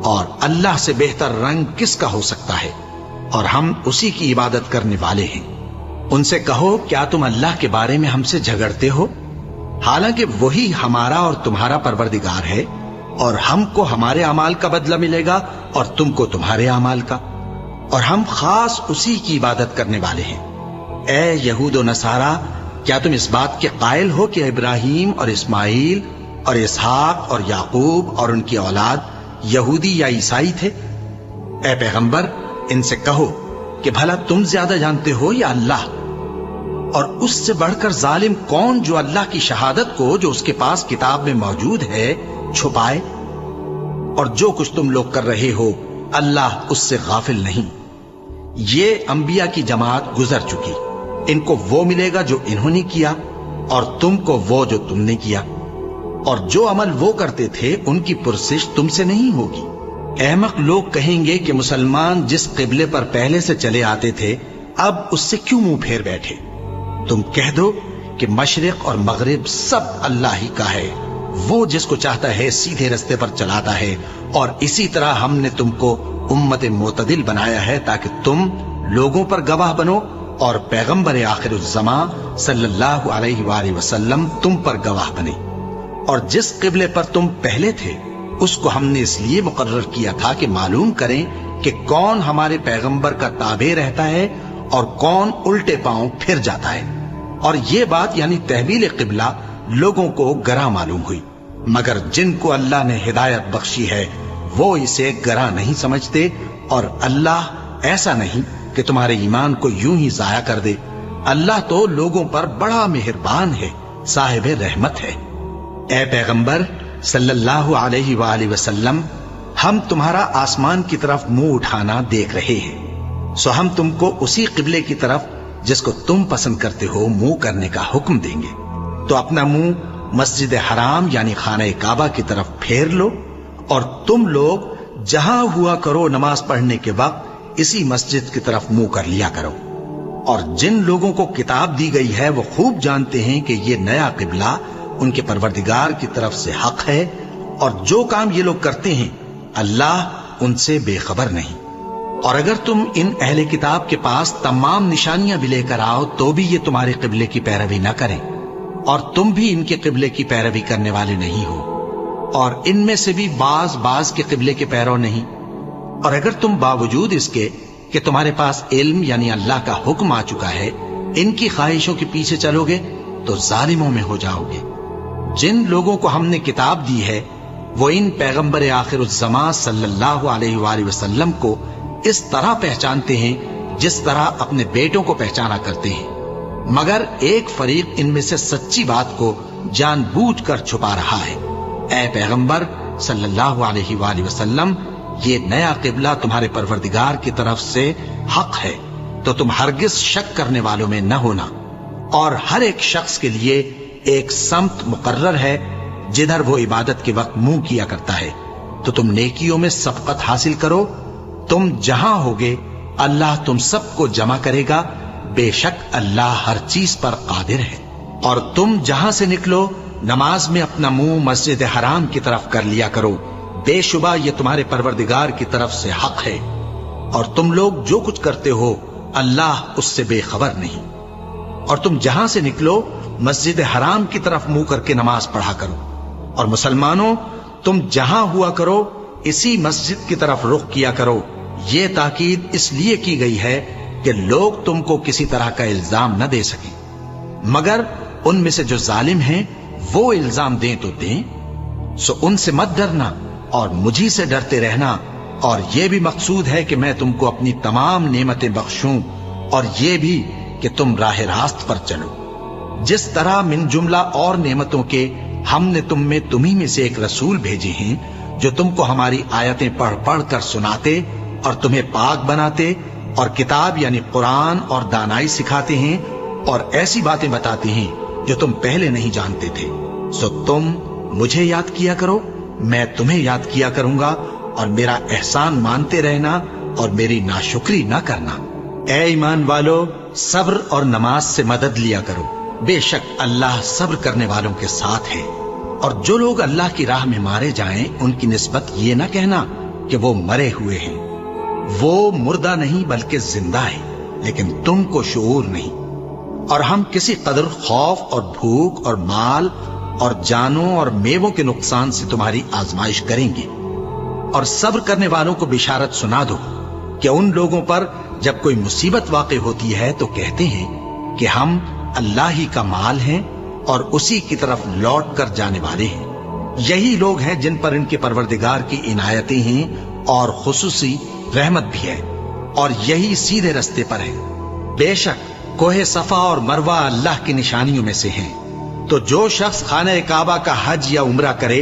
اور اللہ سے بہتر رنگ کس کا ہو سکتا ہے، اور ہم اسی کی عبادت کرنے والے ہیں۔ ان سے کہو کیا تم اللہ کے بارے میں ہم سے جھگڑتے ہو، حالانکہ وہی ہمارا اور تمہارا پروردگار ہے، اور ہم کو ہمارے اعمال کا بدلہ ملے گا اور تم کو تمہارے اعمال کا، اور ہم خاص اسی کی عبادت کرنے والے ہیں۔ اے یہود و نصارا، کیا تم اس بات کے قائل ہو کہ ابراہیم اور اسماعیل اور اسحاق اور یعقوب اور ان کی اولاد یہودی یا عیسائی تھے؟ اے پیغمبر ان سے کہو کہ بھلا تم زیادہ جانتے ہو یا اللہ؟ اور اس سے بڑھ کر ظالم کون جو اللہ کی شہادت کو جو اس کے پاس کتاب میں موجود ہے چھپائے اور جو کچھ تم لوگ کر رہے ہو اللہ اس سے غافل نہیں۔ یہ انبیاء کی جماعت گزر چکی، ان کو وہ ملے گا جو انہوں نے کیا، اور تم کو وہ جو تم نے کیا، اور جو عمل وہ کرتے تھے ان کی پرسش تم سے نہیں ہوگی۔ احمق لوگ کہیں گے کہ مسلمان جس قبلے پر پہلے سے چلے آتے تھے اب اس سے کیوں منہ پھیر بیٹھے؟ تم کہہ دو کہ مشرق اور مغرب سب اللہ ہی کا ہے، وہ جس کو چاہتا ہے سیدھے رستے پر چلاتا ہے، اور اسی طرح ہم نے تم کو امت معتدل بنایا ہے تاکہ تم لوگوں پر گواہ بنو اور پیغمبر آخر الزمان صلی اللہ علیہ وآلہ وسلم تم پر گواہ بنے۔ اور جس قبلے پر تم پہلے تھے اس کو ہم نے اس لیے مقرر کیا تھا کہ معلوم کریں کہ کون ہمارے پیغمبر کا تابع رہتا ہے اور کون الٹے پاؤں پھر جاتا ہے۔ اور یہ بات یعنی تحویل قبلہ لوگوں کو گراں معلوم ہوئی، مگر جن کو اللہ نے ہدایت بخشی ہے وہ اسے گراں نہیں سمجھتے، اور اللہ ایسا نہیں کہ تمہارے ایمان کو یوں ہی ضائع کر دے۔ اللہ تو لوگوں پر بڑا مہربان ہے، صاحب رحمت ہے۔ اے پیغمبر صلی اللہ علیہ وآلہ وسلم، ہم تمہارا آسمان کی طرف منہ اٹھانا دیکھ رہے ہیں، سو ہم تم کو اسی قبلے کی طرف جس کو تم پسند کرتے ہو منہ کرنے کا حکم دیں گے۔ تو اپنا منہ مسجد حرام یعنی خانہ کعبہ کی طرف پھیر لو، اور تم لوگ جہاں ہوا کرو نماز پڑھنے کے وقت اسی مسجد کی طرف منہ کر لیا کرو۔ اور جن لوگوں کو کتاب دی گئی ہے وہ خوب جانتے ہیں کہ یہ نیا قبلہ ان کے پروردگار کی طرف سے حق ہے، اور جو کام یہ لوگ کرتے ہیں اللہ ان سے بے خبر نہیں۔ اور اگر تم ان اہل کتاب کے پاس تمام نشانیاں بھی لے کر آؤ تو بھی یہ تمہارے قبلے کی پیروی نہ کریں، اور تم بھی ان کے قبلے کی پیروی کرنے والے نہیں ہو، اور ان میں سے بھی بعض کے قبلے کے پیرو نہیں۔ اور اگر تم باوجود اس کے کہ تمہارے پاس علم یعنی اللہ کا حکم آ چکا ہے ان کی خواہشوں کے پیچھے چلو گے تو ظالموں میں ہو جاؤ گے۔ جن لوگوں کو ہم نے کتاب دی ہے وہ ان پیغمبر آخر الزمان صلی اللہ علیہ وآلہ وسلم کو اس طرح پہچانتے ہیں جس طرح اپنے بیٹوں کو پہچانا کرتے ہیں، مگر ایک فریق ان میں سے سچی بات کو جان بوجھ کر چھپا رہا ہے۔ اے پیغمبر صلی اللہ علیہ وآلہ وسلم، یہ نیا قبلہ تمہارے پروردگار کی طرف سے حق ہے، تو تم ہرگز شک کرنے والوں میں نہ ہونا۔ اور ہر ایک شخص کے لیے ایک سمت مقرر ہے جدھر وہ عبادت کے وقت منہ کیا کرتا ہے، تو تم نیکیوں میں سبقت حاصل کرو۔ تم جہاں ہوگے اللہ تم سب کو جمع کرے گا، بے شک اللہ ہر چیز پر قادر ہے۔ اور تم جہاں سے نکلو نماز میں اپنا منہ مسجد حرام کی طرف کر لیا کرو، بے شبہ یہ تمہارے پروردگار کی طرف سے حق ہے، اور تم لوگ جو کچھ کرتے ہو اللہ اس سے بے خبر نہیں۔ اور تم جہاں سے نکلو مسجد حرام کی طرف منہ کر کے نماز پڑھا کرو، اور مسلمانوں تم جہاں ہوا کرو اسی مسجد کی طرف رخ کیا کرو۔ یہ تاکید اس لیے کی گئی ہے کہ لوگ تم کو کسی طرح کا الزام نہ دے سکیں، مگر ان میں سے جو ظالم ہیں وہ الزام دیں تو دیں، سو ان سے مت ڈرنا اور مجھی سے ڈرتے رہنا، اور یہ بھی مقصود ہے کہ میں تم کو اپنی تمام نعمتیں بخشوں، اور یہ بھی کہ تم راہ راست پر چلو۔ جس طرح من جملہ اور نعمتوں کے ہم نے تمہیں میں سے ایک رسول بھیجے ہیں جو تم کو ہماری آیتیں پڑھ پڑھ کر سناتے اور تمہیں پاک بناتے، اور کتاب یعنی قرآن اور دانائی سکھاتے ہیں، اور ایسی باتیں بتاتے ہیں جو تم پہلے نہیں جانتے تھے، سو تم مجھے یاد کیا کرو، میں تمہیں یاد کیا کروں گا، اور میرا احسان مانتے رہنا اور میری ناشکری نہ کرنا۔ اے ایمان والو، صبر اور نماز سے مدد لیا کرو، بے شک اللہ صبر کرنے والوں کے ساتھ ہے۔ اور جو لوگ اللہ کی راہ میں مارے جائیں ان کی نسبت یہ نہ کہنا کہ وہ مرے ہوئے ہیں، وہ مردہ نہیں بلکہ زندہ ہے، لیکن تم کو شعور نہیں۔ اور ہم کسی قدر خوف اور بھوک اور مال اور جانوں اور میووں کے نقصان سے تمہاری آزمائش کریں گے، اور صبر کرنے والوں کو بشارت سنا دو کہ ان لوگوں پر جب کوئی مصیبت واقع ہوتی ہے تو کہتے ہیں کہ ہم اللہ ہی کا مال ہیں اور اسی کی طرف لوٹ کر جانے والے ہیں۔ یہی لوگ ہیں جن پر ان کے پروردگار کی عنایتیں ہیں اور خصوصی رحمت بھی ہے، اور یہی سیدھے رستے پر ہے۔ بے شک کوہ صفا اور مروہ اللہ کی نشانیوں میں سے ہیں، تو جو شخص خانہ کعبہ کا حج یا عمرہ کرے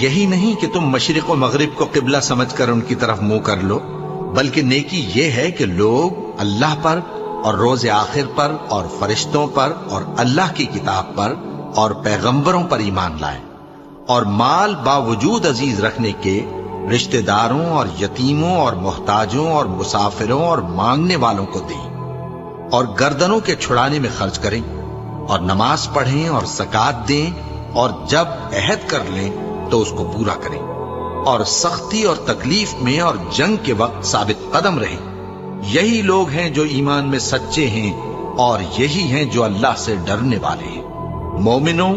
یہی نہیں کہ تم مشرق و مغرب کو قبلہ سمجھ کر ان کی طرف منہ کر لو، بلکہ نیکی یہ ہے کہ لوگ اللہ پر اور روز آخر پر اور فرشتوں پر اور اللہ کی کتاب پر اور پیغمبروں پر ایمان لائیں، اور مال باوجود عزیز رکھنے کے رشتہ داروں اور یتیموں اور محتاجوں اور مسافروں اور مانگنے والوں کو دیں، اور گردنوں کے چھڑانے میں خرچ کریں، اور نماز پڑھیں اور زکات دیں، اور جب عہد کر لیں تو اس کو پورا کریں، اور سختی اور تکلیف میں اور جنگ کے وقت ثابت قدم رہیں۔ یہی لوگ ہیں جو ایمان میں سچے ہیں، اور یہی ہیں جو اللہ سے ڈرنے والے ہیں۔ مومنوں،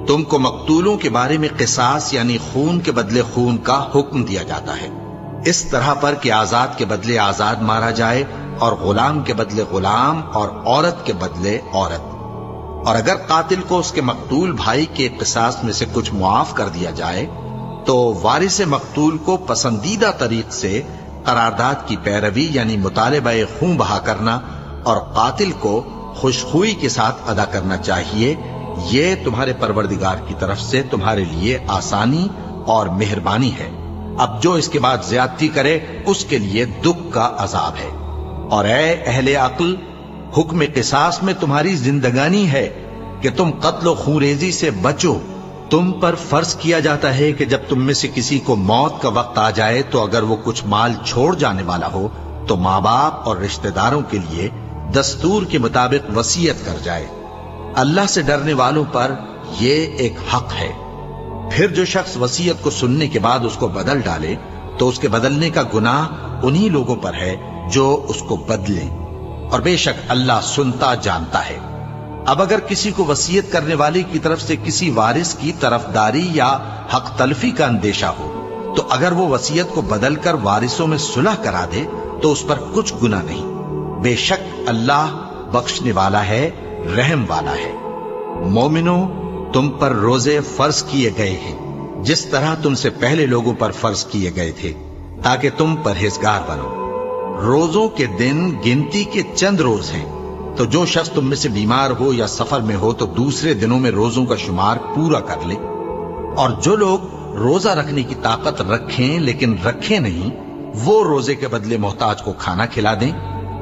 تم کو مقتولوں کے بارے میں قصاص یعنی خون کے بدلے خون کا حکم دیا جاتا ہے، اس طرح پر کہ آزاد کے بدلے آزاد مارا جائے، اور غلام کے بدلے غلام، اور عورت کے بدلے عورت۔ اور اگر قاتل کو اس کے مقتول بھائی کے قصاص میں سے کچھ معاف کر دیا جائے تو وارث مقتول کو پسندیدہ طریق سے قرارداد کی پیروی یعنی مطالبہ خون بہا کرنا اور قاتل کو خوشخوئی کے ساتھ ادا کرنا چاہیے۔ یہ تمہارے پروردگار کی طرف سے تمہارے لیے آسانی اور مہربانی ہے۔ اب جو اس کے بعد زیادتی کرے اس کے لیے دکھ کا عذاب ہے۔ اور اے اہل عقل، حکم قصاص میں تمہاری زندگانی ہے کہ تم قتل و خونریزی سے بچو۔ تم پر فرض کیا جاتا ہے کہ جب تم میں سے کسی کو موت کا وقت آ جائے تو اگر وہ کچھ مال چھوڑ جانے والا ہو تو ماں باپ اور رشتہ داروں کے لیے دستور کے مطابق وصیت کر جائے۔ اللہ سے ڈرنے والوں پر یہ ایک حق ہے۔ پھر جو شخص وصیت کو سننے کے بعد اس کو بدل ڈالے تو اس کے بدلنے کا گناہ انہی لوگوں پر ہے جو اس کو بدلیں، اور بے شک اللہ سنتا جانتا ہے۔ اب اگر کسی کو وصیت کرنے والے کی طرف سے کسی وارث کی طرفداری یا حق تلفی کا اندیشہ ہو تو اگر وہ وصیت کو بدل کر وارثوں میں صلح کرا دے تو اس پر کچھ گناہ نہیں، بے شک اللہ بخشنے والا ہے، رحم والا ہے۔ مومنوں، تم پر روزے فرض کیے گئے ہیں جس طرح تم سے پہلے لوگوں پر فرض کیے گئے تھے تاکہ تم پرہیزگار بنو۔ روزوں کے دن گنتی کے چند روز ہیں، تو جو شخص تم میں سے بیمار ہو یا سفر میں ہو تو دوسرے دنوں میں روزوں کا شمار پورا کر لے۔ اور جو لوگ روزہ رکھنے کی طاقت رکھیں لیکن رکھیں نہیں، وہ روزے کے بدلے محتاج کو کھانا کھلا دیں۔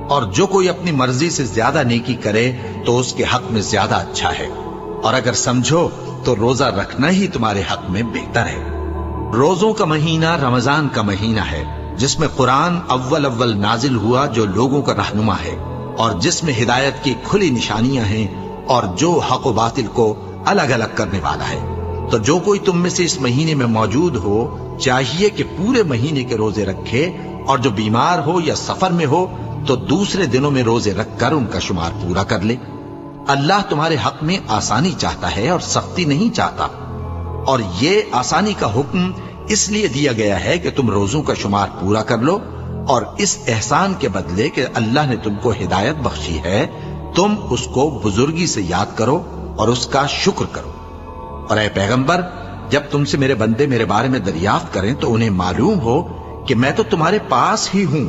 اور جو کوئی اپنی مرضی سے زیادہ نیکی کرے تو اس کے حق میں زیادہ اچھا ہے، اور اگر سمجھو تو روزہ رکھنا ہی تمہارے حق میں بہتر ہے۔ روزوں کا مہینہ رمضان کا مہینہ ہے جس میں قرآن اول نازل ہوا، جو لوگوں کا رہنما ہے اور جس میں ہدایت کی کھلی نشانیاں ہیں اور جو حق و باطل کو الگ الگ کرنے والا ہے۔ تو جو کوئی تم میں سے اس مہینے میں موجود ہو چاہیے کہ پورے مہینے کے روزے رکھے، اور جو بیمار ہو یا سفر میں ہو تو دوسرے دنوں میں روزے رکھ کر ان کا شمار پورا کر لے۔ اللہ تمہارے حق میں آسانی چاہتا ہے اور سختی نہیں چاہتا، اور یہ آسانی کا حکم اس لیے دیا گیا ہے کہ تم روزوں کا شمار پورا کر لو، اور اس احسان کے بدلے کہ اللہ نے تم کو ہدایت بخشی ہے تم اس کو بزرگی سے یاد کرو اور اس کا شکر کرو۔ اور اے پیغمبر، جب تم سے میرے بندے میرے بارے میں دریافت کریں تو انہیں معلوم ہو کہ میں تو تمہارے پاس ہی ہوں۔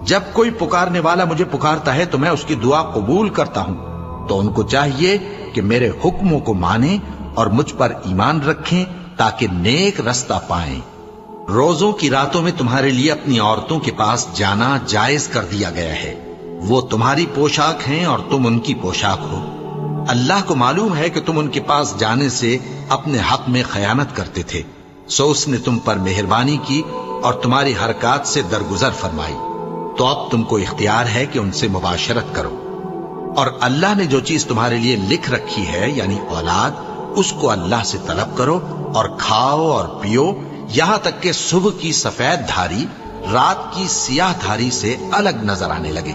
جب کوئی پکارنے والا مجھے پکارتا ہے تو میں اس کی دعا قبول کرتا ہوں۔ تو ان کو چاہیے کہ میرے حکموں کو مانیں اور مجھ پر ایمان رکھیں تاکہ نیک رستہ پائیں۔ روزوں کی راتوں میں تمہارے لیے اپنی عورتوں کے پاس جانا جائز کر دیا گیا ہے، وہ تمہاری پوشاک ہیں اور تم ان کی پوشاک ہو۔ اللہ کو معلوم ہے کہ تم ان کے پاس جانے سے اپنے حق میں خیانت کرتے تھے، سو اس نے تم پر مہربانی کی اور تمہاری حرکات سے درگزر فرمائی، تو اب تم کو اختیار ہے کہ ان سے مباشرت کرو۔ اور اللہ نے جو چیز تمہارے لیے لکھ رکھی ہے یعنی اولاد، اس کو اللہ سے طلب کرو اور کھاؤ اور پیو، یہاں تک کہ صبح کی سفید دھاری رات کی سیاہ دھاری سے الگ نظر آنے لگے۔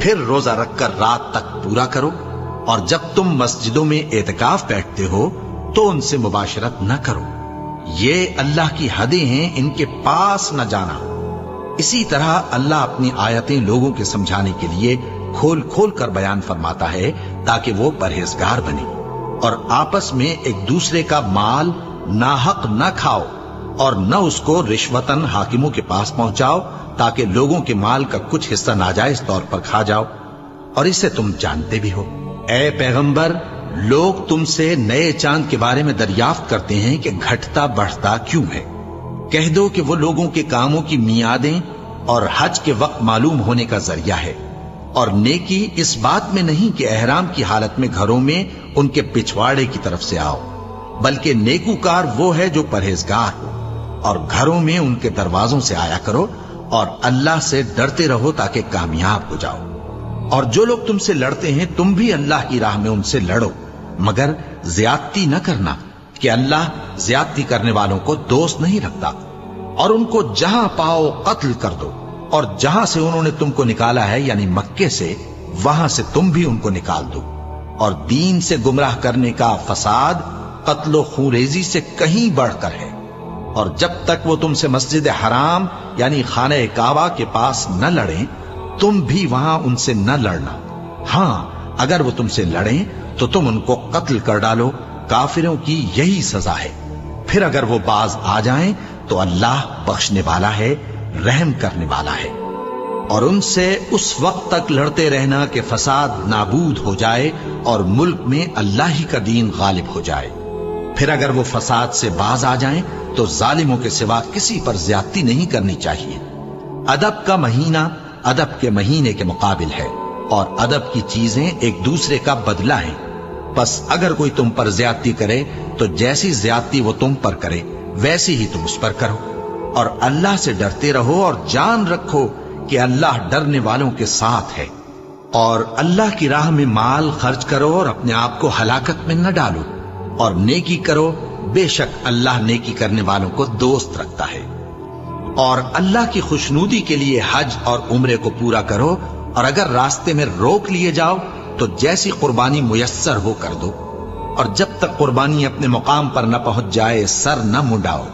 پھر روزہ رکھ کر رات تک پورا کرو، اور جب تم مسجدوں میں اعتکاف بیٹھتے ہو تو ان سے مباشرت نہ کرو، یہ اللہ کی حدیں ہیں، ان کے پاس نہ جانا۔ اسی طرح اللہ اپنی آیتیں لوگوں کے سمجھانے کے لیے کھول کھول کر بیان فرماتا ہے تاکہ وہ پرہیزگار بنے۔ اور آپس میں ایک دوسرے کا مال ناحق نہ کھاؤ، اور نہ اس کو رشوتاً حاکموں کے پاس پہنچاؤ تاکہ لوگوں کے مال کا کچھ حصہ ناجائز طور پر کھا جاؤ، اور اسے تم جانتے بھی ہو۔ اے پیغمبر، لوگ تم سے نئے چاند کے بارے میں دریافت کرتے ہیں کہ گھٹتا بڑھتا کیوں ہے۔ کہہ دو کہ وہ لوگوں کے کاموں کی میعادیں اور حج کے وقت معلوم ہونے کا ذریعہ ہے، اور نیکی اس بات میں نہیں کہ احرام کی حالت میں گھروں میں ان کے پچھواڑے کی طرف سے آؤ، بلکہ نیکوکار وہ ہے جو پرہیزگار ہو، اور گھروں میں ان کے دروازوں سے آیا کرو اور اللہ سے ڈرتے رہو تاکہ کامیاب ہو جاؤ۔ اور جو لوگ تم سے لڑتے ہیں تم بھی اللہ کی راہ میں ان سے لڑو، مگر زیادتی نہ کرنا کہ اللہ زیادتی کرنے والوں کو دوست نہیں رکھتا، اور ان کو جہاں پاؤ قتل کر دو، اور جہاں سے انہوں نے تم کو نکالا ہے یعنی مکے سے، وہاں سے تم بھی ان کو نکال دو۔ اور دین سے گمراہ کرنے کا فساد قتل و خونریزی سے کہیں بڑھ کر ہے، اور جب تک وہ تم سے مسجد حرام یعنی خانہ کعبہ کے پاس نہ لڑیں تم بھی وہاں ان سے نہ لڑنا۔ ہاں اگر وہ تم سے لڑیں تو تم ان کو قتل کر ڈالو، کافروں کی یہی سزا ہے۔ پھر اگر وہ باز آ جائیں تو اللہ بخشنے والا ہے، رحم کرنے والا ہے۔ اور ان سے اس وقت تک لڑتے رہنا کہ فساد نابود ہو جائے اور ملک میں اللہ ہی کا دین غالب ہو جائے۔ پھر اگر وہ فساد سے باز آ جائیں تو ظالموں کے سوا کسی پر زیادتی نہیں کرنی چاہیے۔ ادب کا مہینہ ادب کے مہینے کے مقابل ہے، اور ادب کی چیزیں ایک دوسرے کا بدلہ ہیں۔ بس اگر کوئی تم پر زیادتی کرے تو جیسی زیادتی وہ تم پر کرے ویسی ہی تم اس پر کرو، اور اللہ سے ڈرتے رہو اور جان رکھو کہ اللہ ڈرنے والوں کے ساتھ ہے۔ اور اللہ کی راہ میں مال خرچ کرو اور اپنے آپ کو ہلاکت میں نہ ڈالو، اور نیکی کرو، بے شک اللہ نیکی کرنے والوں کو دوست رکھتا ہے۔ اور اللہ کی خوشنودی کے لیے حج اور عمرے کو پورا کرو، اور اگر راستے میں روک لیے جاؤ تو جیسی قربانی میسر ہو کر دو، اور جب تک قربانی اپنے مقام پر نہ پہنچ جائے سر نہ منڈاؤ۔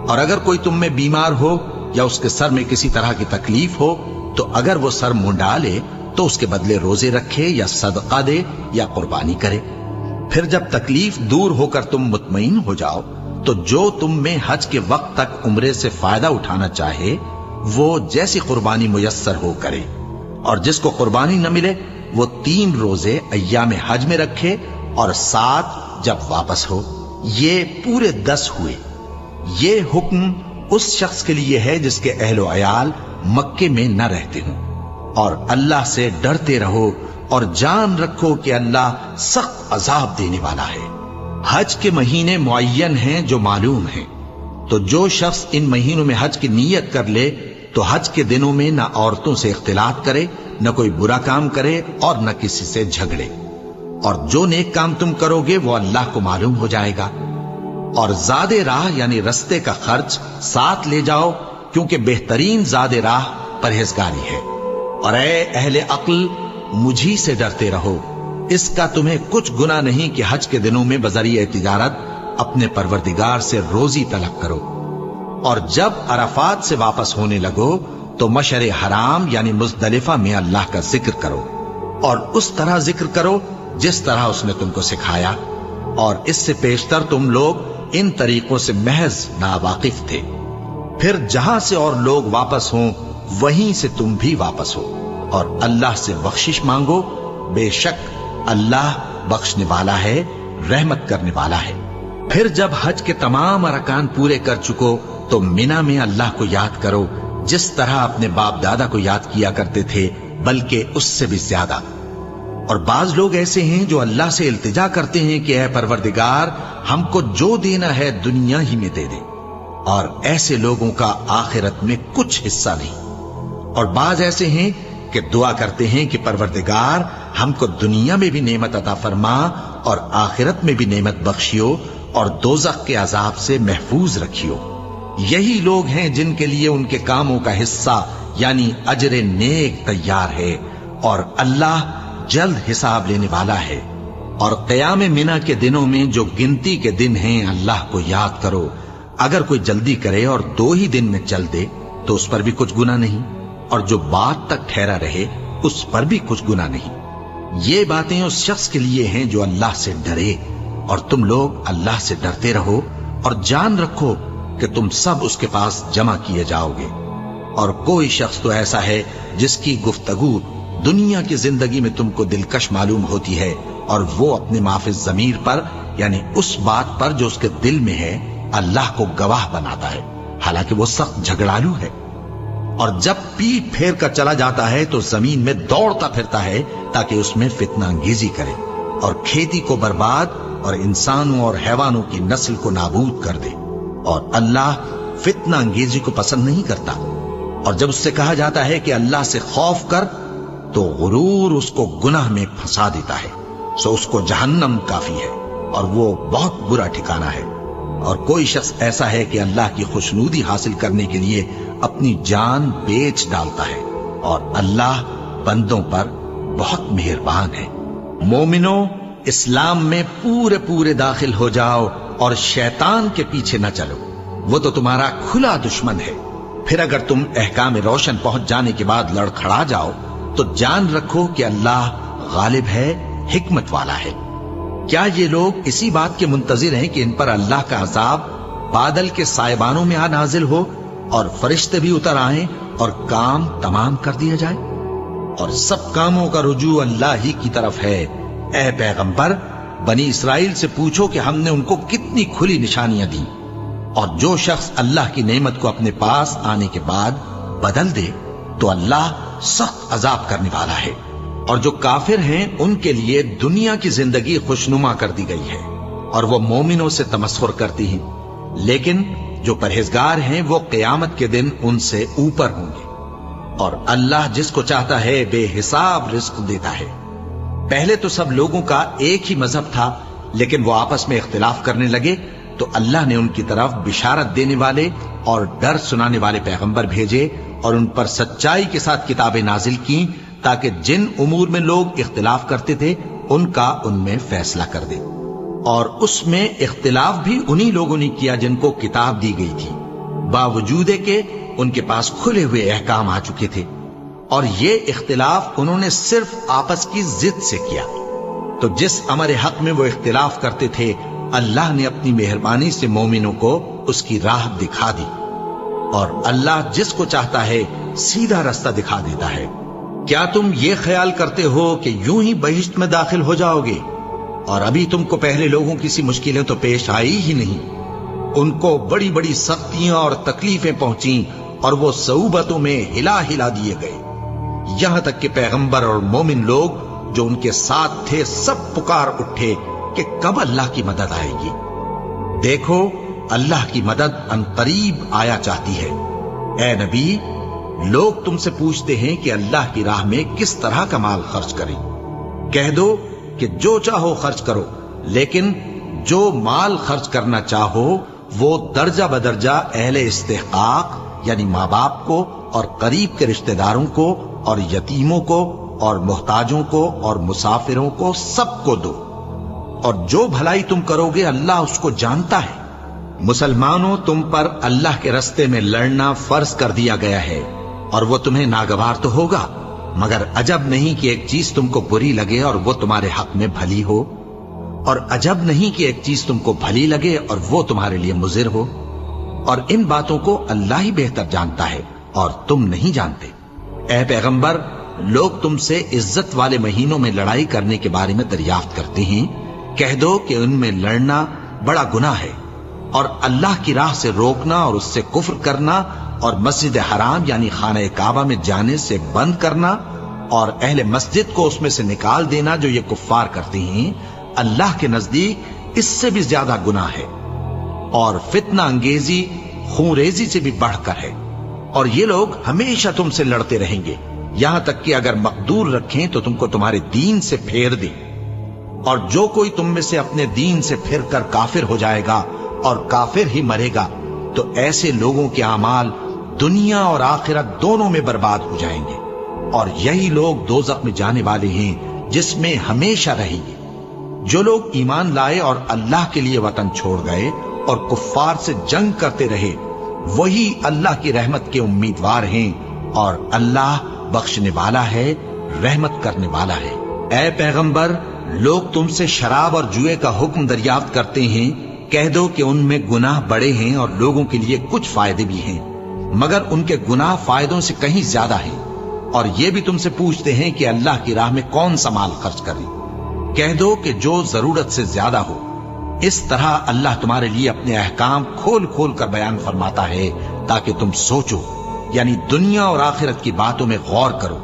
اور اگر کوئی تم میں بیمار ہو یا اس کے سر میں کسی طرح کی تکلیف ہو تو اگر وہ سر منڈا لے تو اس کے بدلے روزے رکھے یا صدقہ دے یا قربانی کرے۔ پھر جب تکلیف دور ہو کر تم مطمئن ہو جاؤ تو جو تم میں حج کے وقت تک عمرے سے فائدہ اٹھانا چاہے وہ جیسی قربانی میسر ہو کرے، اور جس کو قربانی نہ ملے وہ 3 روزے ایام حج میں رکھے اور 7 جب واپس ہو، یہ پورے 10 ہوئے۔ یہ حکم اس شخص کے لیے ہے جس کے اہل و عیال مکے میں نہ رہتے ہوں۔ اور اللہ سے ڈرتے رہو اور جان رکھو کہ اللہ سخت عذاب دینے والا ہے۔ حج کے مہینے معین ہیں جو معلوم ہیں، تو جو شخص ان مہینوں میں حج کی نیت کر لے تو حج کے دنوں میں نہ عورتوں سے اختلاط کرے، نہ کوئی برا کام کرے اور نہ کسی سے جھگڑے، اور جو نیک کام تم کرو گے وہ اللہ کو معلوم ہو جائے گا۔ اور زاد راہ یعنی رستے کا خرچ ساتھ لے جاؤ، کیونکہ بہترین زاد راہ پرہیزگاری ہے۔ اور اے اہل عقل، مجھی سے ڈرتے رہو، اس کا تمہیں کچھ گناہ نہیں کہ حج کے دنوں میں بذریعہ تجارت اپنے پروردگار سے روزی طلب کرو۔ اور جب عرفات سے واپس ہونے لگو تو مشعر حرام یعنی مزدلفہ میں اللہ کا ذکر کرو، اور اس طرح ذکر کرو جس طرح اس نے تم کو سکھایا، اور اس سے پیشتر تم لوگ ان طریقوں سے محض ناواقف تھے۔ پھر جہاں سے اور لوگ واپس ہوں وہیں سے تم بھی واپس ہو، اور اللہ سے بخشش مانگو، بے شک اللہ بخشنے والا ہے، رحمت کرنے والا ہے۔ پھر جب حج کے تمام ارکان پورے کر چکو تو مینا میں اللہ کو یاد کرو جس طرح اپنے باپ دادا کو یاد کیا کرتے تھے، بلکہ اس سے بھی زیادہ۔ اور بعض لوگ ایسے ہیں جو اللہ سے التجا کرتے ہیں کہ اے پروردگار ہم کو جو دینا ہے دنیا ہی میں دے دے، اور ایسے لوگوں کا آخرت میں کچھ حصہ نہیں۔ اور بعض ایسے ہیں کہ دعا کرتے ہیں کہ پروردگار ہم کو دنیا میں بھی نعمت عطا فرما اور آخرت میں بھی نعمت بخشیو اور دوزخ کے عذاب سے محفوظ رکھیو۔ یہی لوگ ہیں جن کے لیے ان کے کاموں کا حصہ یعنی اجر نیک تیار ہے، اور اللہ جلد حساب لینے والا ہے۔ اور قیام منا کے دنوں میں جو گنتی کے دن ہیں اللہ کو یاد کرو، اگر کوئی جلدی کرے اور 2 ہی دن میں چل دے تو اس پر بھی کچھ گناہ نہیں، اور جو بات تک ٹھہرا رہے اس پر بھی کچھ گناہ نہیں۔ یہ باتیں اس شخص کے لیے ہیں جو اللہ سے ڈرے، اور تم لوگ اللہ سے ڈرتے رہو اور جان رکھو کہ تم سب اس کے پاس جمع کیے جاؤ گے۔ اور کوئی شخص تو ایسا ہے جس کی گفتگو دنیا کی زندگی میں تم کو دلکش معلوم ہوتی ہے اور وہ اپنے معافی ضمیر پر یعنی اس بات پر جو اس کے دل میں ہے اللہ کو گواہ بناتا ہے، حالانکہ وہ سخت جھگڑالو ہے۔ اور جب پیٹ پھیر کر چلا جاتا ہے تو زمین میں دوڑتا پھرتا ہے تاکہ اس میں فتنہ انگیزی کرے اور کھیتی کو برباد اور انسانوں اور حیوانوں کی نسل کو نابود کر دے، اور اللہ فتنہ انگیزی کو پسند نہیں کرتا۔ اور جب اس سے کہا جاتا ہے کہ اللہ سے خوف کر تو غرور اس کو گناہ میں پھنسا دیتا ہے، سو اس کو جہنم کافی ہے اور وہ بہت برا ٹھکانہ ہے۔ اور کوئی شخص ایسا ہے کہ اللہ کی خوشنودی حاصل کرنے کے لیے اپنی جان بیچ ڈالتا ہے، اور اللہ بندوں پر بہت مہربان ہے۔ مومنو، اسلام میں پورے داخل ہو جاؤ اور شیطان کے پیچھے نہ چلو، وہ تو تمہارا کھلا دشمن ہے۔ پھر اگر تم احکام روشن پہنچ جانے کے بعد لڑکھڑا جاؤ تو جان رکھو کہ اللہ غالب ہے، حکمت والا ہے۔ کیا یہ لوگ اسی بات کے منتظر ہیں کہ ان پر اللہ کا عذاب بادل کے سائبانوں میں آ نازل ہو اور فرشتے بھی اتر آئیں اور کام تمام کر دیا جائے؟ اور سب کاموں کا رجوع اللہ ہی کی طرف ہے۔ اے پیغمبر، بنی اسرائیل سے پوچھو کہ ہم نے ان کو کتنی کھلی نشانیاں دیں، اور جو شخص اللہ کی نعمت کو اپنے پاس آنے کے بعد بدل دے تو اللہ سخت عذاب کرنے والا ہے۔ اور جو کافر ہیں ان کے لیے دنیا کی زندگی خوشنما کر دی گئی ہے اور وہ مومنوں سے تمسخر کرتی ہیں، لیکن جو پرہیزگار ہیں وہ قیامت کے دن ان سے اوپر ہوں گے۔ اور اللہ جس کو چاہتا ہے بے حساب رزق دیتا ہے۔ پہلے تو سب لوگوں کا ایک ہی مذہب تھا، لیکن وہ آپس میں اختلاف کرنے لگے تو اللہ نے ان کی طرف بشارت دینے والے اور ڈر سنانے والے پیغمبر بھیجے اور ان پر سچائی کے ساتھ کتابیں نازل کی تاکہ جن امور میں لوگ اختلاف کرتے تھے ان کا ان میں فیصلہ کر دے۔ اور اس میں اختلاف بھی انہی لوگوں نے کیا جن کو کتاب دی گئی تھی، باوجود کہ ان کے پاس کھلے ہوئے احکام آ چکے تھے، اور یہ اختلاف انہوں نے صرف آپس کی ضد سے کیا۔ تو جس امر حق میں وہ اختلاف کرتے تھے اللہ نے اپنی مہربانی سے مومنوں کو اس کی راہ دکھا دی، اور اللہ جس کو چاہتا ہے سیدھا رستہ دکھا دیتا ہے۔ کیا تم یہ خیال کرتے ہو کہ یوں ہی بہشت میں داخل ہو جاؤ گے، اور ابھی تم کو پہلے لوگوں کی سی مشکلیں تو پیش آئی ہی نہیں؟ ان کو بڑی بڑی سختیاں اور تکلیفیں پہنچیں اور وہ صعوبتوں میں ہلا ہلا دیے گئے، یہاں تک کہ پیغمبر اور مومن لوگ جو ان کے ساتھ تھے سب پکار اٹھے کہ کب اللہ کی مدد آئے گی۔ دیکھو اللہ کی مدد عنقریب آیا چاہتی ہے۔ اے نبی، لوگ تم سے پوچھتے ہیں کہ اللہ کی راہ میں کس طرح کا مال خرچ کریں۔ کہہ دو کہ جو چاہو خرچ کرو، لیکن جو مال خرچ کرنا چاہو وہ درجہ بدرجہ اہل استحقاق یعنی ماں باپ کو اور قریب کے رشتہ داروں کو اور یتیموں کو اور محتاجوں کو اور مسافروں کو سب کو دو، اور جو بھلائی تم کرو گے اللہ اس کو جانتا ہے۔ مسلمانوں، تم پر اللہ کے رستے میں لڑنا فرض کر دیا گیا ہے، اور وہ تمہیں ناگوار تو ہوگا، مگر عجب نہیں کہ ایک چیز تم کو بری لگے اور وہ تمہارے حق میں بھلی ہو، اور عجب نہیں کہ ایک چیز تم کو بھلی لگے اور وہ تمہارے لیے مضر ہو، اور ان باتوں کو اللہ ہی بہتر جانتا ہے اور تم نہیں جانتے۔ اے پیغمبر، لوگ تم سے عزت والے مہینوں میں لڑائی کرنے کے بارے میں دریافت کرتے ہیں، کہہ دو کہ ان میں لڑنا بڑا گناہ ہے، اور اللہ کی راہ سے روکنا اور اس سے کفر کرنا اور مسجد حرام یعنی خانہ کعبہ میں جانے سے بند کرنا اور اہل مسجد کو اس میں سے نکال دینا جو یہ کفار کرتے ہیں، اللہ کے نزدیک اس سے بھی زیادہ گناہ ہے، اور فتنہ انگیزی خونریزی سے بھی بڑھ کر ہے۔ اور یہ لوگ ہمیشہ تم سے لڑتے رہیں گے، یہاں تک کہ اگر مقدور رکھیں تو تم کو تمہارے دین سے پھیر دیں، اور جو کوئی تم میں سے اپنے دین سے پھر کر کافر ہو جائے گا اور کافر ہی مرے گا تو ایسے لوگوں کے اعمال دنیا اور آخرت دونوں میں برباد ہو جائیں گے، اور یہی لوگ دوزخ میں جانے والے ہیں جس میں ہمیشہ رہیں گے۔ جو لوگ ایمان لائے اور اللہ کے لیے وطن چھوڑ گئے اور کفار سے جنگ کرتے رہے وہی اللہ کی رحمت کے امیدوار ہیں، اور اللہ بخشنے والا ہے، رحمت کرنے والا ہے۔ اے پیغمبر، لوگ تم سے شراب اور جوئے کا حکم دریافت کرتے ہیں، کہہ دو کہ ان میں گناہ بڑے ہیں اور لوگوں کے لیے کچھ فائدے بھی ہیں، مگر ان کے گناہ فائدوں سے کہیں زیادہ ہیں، اور یہ بھی تم سے پوچھتے ہیں کہ اللہ کی راہ میں کون سا مال خرچ کریں. کہہ دو کہ جو ضرورت سے زیادہ ہو. اس طرح اللہ تمہارے لیے اپنے احکام کھول کھول کر بیان فرماتا ہے تاکہ تم سوچو، یعنی دنیا اور آخرت کی باتوں میں غور کرو.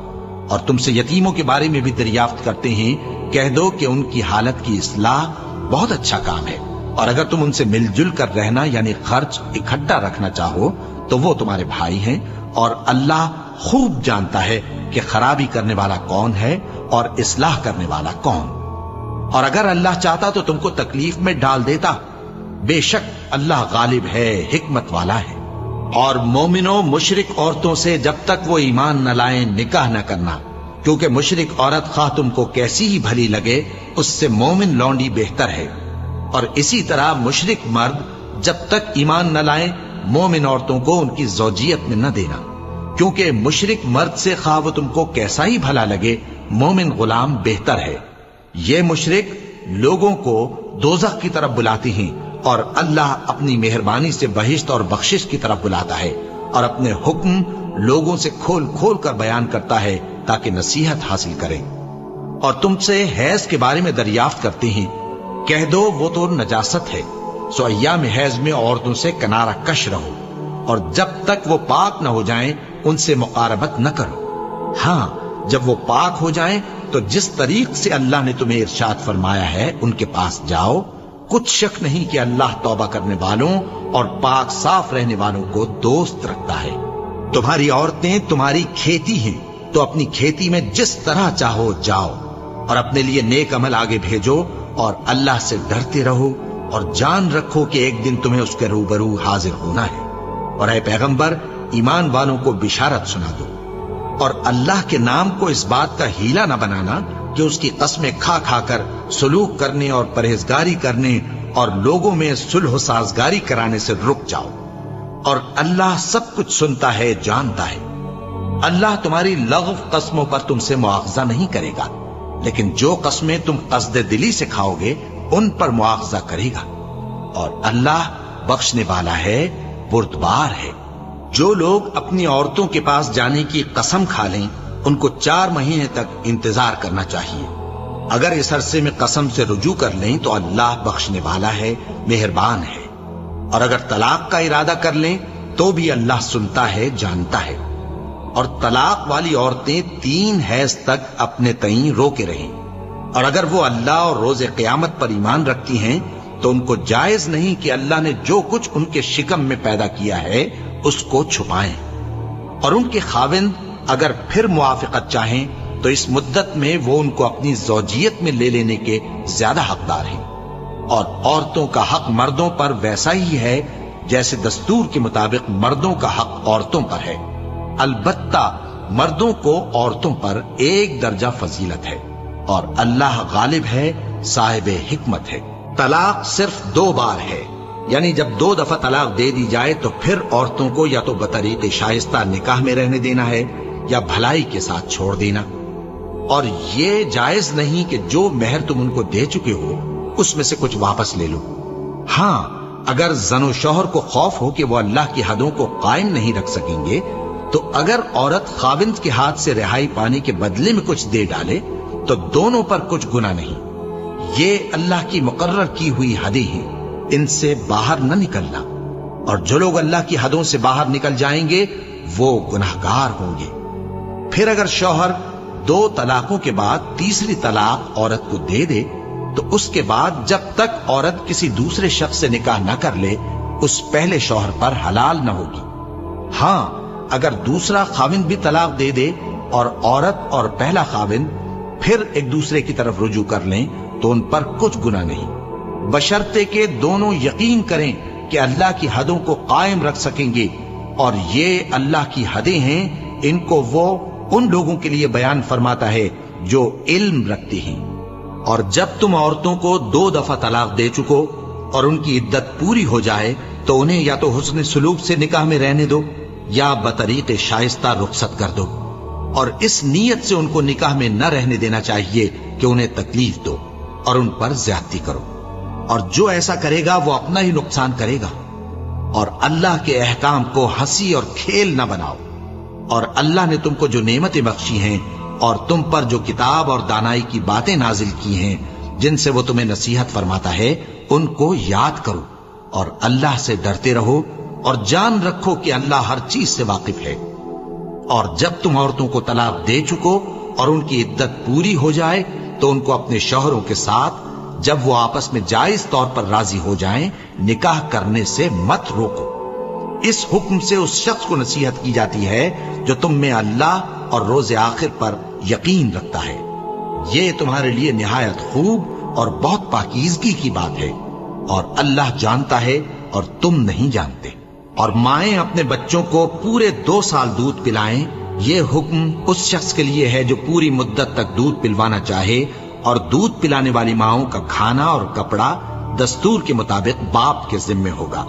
اور تم سے یتیموں کے بارے میں بھی دریافت کرتے ہیں. کہہ دو کہ ان کی حالت کی اصلاح بہت اچھا کام ہے، اور اگر تم ان سے مل جل کر رہنا یعنی خرچ اکٹھا رکھنا چاہو تو وہ تمہارے بھائی ہیں، اور اللہ خوب جانتا ہے کہ خرابی کرنے والا کون ہے اور اصلاح کرنے والا کون. اور اگر اللہ چاہتا تو تم کو تکلیف میں ڈال دیتا. بے شک اللہ غالب ہے، حکمت والا ہے. اور مومنوں مشرک عورتوں سے جب تک وہ ایمان نہ لائیں نکاح نہ کرنا، کیونکہ مشرک عورت خواہ تم کو کیسی ہی بھلی لگے اس سے مومن لونڈی بہتر ہے. اور اسی طرح مشرک مرد جب تک ایمان نہ لائیں مومن عورتوں کو ان کی زوجیت میں نہ دینا، کیونکہ مشرک مرد سے خواہ وہ تم کو کیسا ہی بھلا لگے مومن غلام بہتر ہے. یہ مشرک لوگوں کو دوزخ کی طرف بلاتے ہیں، اور اللہ اپنی مہربانی سے بہشت اور بخشش کی طرف بلاتا ہے، اور اپنے حکم لوگوں سے کھول کھول کر بیان کرتا ہے تاکہ نصیحت حاصل کریں. اور تم سے حیض کے بارے میں دریافت کرتے ہیں. کہہ دو وہ تو نجاست ہے، سو ایام حیض میں عورتوں سے کنارہ کش رہو، اور جب تک وہ پاک نہ ہو جائیں ان سے مقاربت نہ کرو. ہاں جب وہ پاک ہو جائیں تو جس طریق سے اللہ نے تمہیں ارشاد فرمایا ہے ان کے پاس جاؤ. کچھ شک نہیں کہ اللہ توبہ کرنے والوں اور پاک صاف رہنے والوں کو دوست رکھتا ہے. تمہاری عورتیں تمہاری کھیتی ہیں، تو اپنی کھیتی میں جس طرح چاہو جاؤ، اور اپنے لیے نیک عمل آگے بھیجو، اور اللہ سے ڈرتے رہو، اور جان رکھو کہ ایک دن تمہیں اس کے روبرو حاضر ہونا ہے. اور اے پیغمبر ایمان والوں کو بشارت سنا دو، اور اللہ کے نام کو اس بات کا ہیلا نہ بنانا کہ اس کی قسمیں کھا کھا کر سلوک کرنے اور پرہیزگاری کرنے اور لوگوں میں صلح و سازگاری کرانے سے رک جاؤ. اور اللہ سب کچھ سنتا ہے، جانتا ہے. اللہ تمہاری لغو قسموں پر تم سے مواخذہ نہیں کرے گا، لیکن جو قسمیں تم قصد دلی سے کھاؤ گے ان پر مواخذہ کرے گا. اور اللہ بخشنے والا ہے، بردبار ہے. جو لوگ اپنی عورتوں کے پاس جانے کی قسم کھا لیں ان کو 4 مہینے تک انتظار کرنا چاہیے. اگر اس عرصے میں قسم سے رجوع کر لیں تو اللہ بخشنے والا ہے، مہربان ہے. اور اگر طلاق کا ارادہ کر لیں تو بھی اللہ سنتا ہے، جانتا ہے. اور طلاق والی عورتیں 3 حیض تک اپنے تئیں روکے رہیں. اور اگر وہ اللہ اور روز قیامت پر ایمان رکھتی ہیں تو ان کو جائز نہیں کہ اللہ نے جو کچھ ان کے شکم میں پیدا کیا ہے اس کو چھپائیں. اور ان کے خاوند اگر پھر موافقت چاہیں تو اس مدت میں وہ ان کو اپنی زوجیت میں لے لینے کے زیادہ حقدار ہیں. اور عورتوں کا حق مردوں پر ویسا ہی ہے جیسے دستور کے مطابق مردوں کا حق عورتوں پر ہے. البتہ مردوں کو عورتوں پر 1 درجہ فضیلت ہے، اور اللہ غالب ہے، صاحب حکمت ہے. طلاق صرف 2 بار ہے، یعنی جب 2 دفعہ طلاق دے دی جائے تو پھر عورتوں کو یا تو بطریق شائستہ نکاح میں رہنے دینا ہے یا بھلائی کے ساتھ چھوڑ دینا. اور یہ جائز نہیں کہ جو مہر تم ان کو دے چکے ہو اس میں سے کچھ واپس لے لو. ہاں اگر زن و شوہر کو خوف ہو کہ وہ اللہ کی حدوں کو قائم نہیں رکھ سکیں گے تو اگر عورت خاوند کے ہاتھ سے رہائی پانے کے بدلے میں کچھ دے ڈالے تو دونوں پر کچھ گناہ نہیں. یہ اللہ کی مقرر کی ہوئی حدیں ہیں، ان سے باہر نہ نکلنا. اور جو لوگ اللہ کی حدوں سے باہر نکل جائیں گے وہ گناہگار ہوں گے. پھر اگر شوہر 2 طلاقوں کے بعد تیسری طلاق عورت کو دے دے تو اس کے بعد جب تک عورت کسی دوسرے شخص سے نکاح نہ کر لے اس پہلے شوہر پر حلال نہ ہوگی. ہاں اگر دوسرا خاوند بھی طلاق دے دے اور عورت اور پہلا خاوند پھر ایک دوسرے کی طرف رجوع کر لیں تو ان پر کچھ گناہ نہیں، بشرطے کہ دونوں یقین کریں کہ اللہ کی حدوں کو قائم رکھ سکیں گے. اور یہ اللہ کی حدیں ہیں، ان کو وہ ان لوگوں کے لیے بیان فرماتا ہے جو علم رکھتے ہیں. اور جب تم عورتوں کو 2 دفعہ طلاق دے چکو اور ان کی عدت پوری ہو جائے تو انہیں یا تو حسن سلوک سے نکاح میں رہنے دو یا بطریق شائستہ رخصت کر دو. اور اس نیت سے ان کو نکاح میں نہ رہنے دینا چاہیے کہ انہیں تکلیف دو اور ان پر زیادتی کرو. اور جو ایسا کرے گا وہ اپنا ہی نقصان کرے گا. اور اللہ کے احکام کو ہنسی اور کھیل نہ بناؤ. اور اللہ نے تم کو جو نعمتیں بخشی ہیں اور تم پر جو کتاب اور دانائی کی باتیں نازل کی ہیں جن سے وہ تمہیں نصیحت فرماتا ہے، ان کو یاد کرو اور اللہ سے ڈرتے رہو اور جان رکھو کہ اللہ ہر چیز سے واقف ہے۔ اور جب تم عورتوں کو طلاق دے چکو اور ان کی عدت پوری ہو جائے تو ان کو اپنے شوہروں کے ساتھ جب وہ آپس میں جائز طور پر راضی ہو جائیں نکاح کرنے سے مت روکو۔ اس حکم سے اس شخص کو نصیحت کی جاتی ہے جو تم میں اللہ اور روز آخر پر یقین رکھتا ہے۔ یہ تمہارے لیے نہایت خوب اور بہت پاکیزگی کی بات ہے، اور اللہ جانتا ہے اور تم نہیں جانتے۔ اور مائیں اپنے بچوں کو پورے 2 سال دودھ پلائیں، یہ حکم اس شخص کے لیے ہے جو پوری مدت تک دودھ پلوانا چاہے، اور دودھ پلانے والی ماؤں کا کھانا اور کپڑا دستور کے مطابق باپ کے ذمے ہوگا۔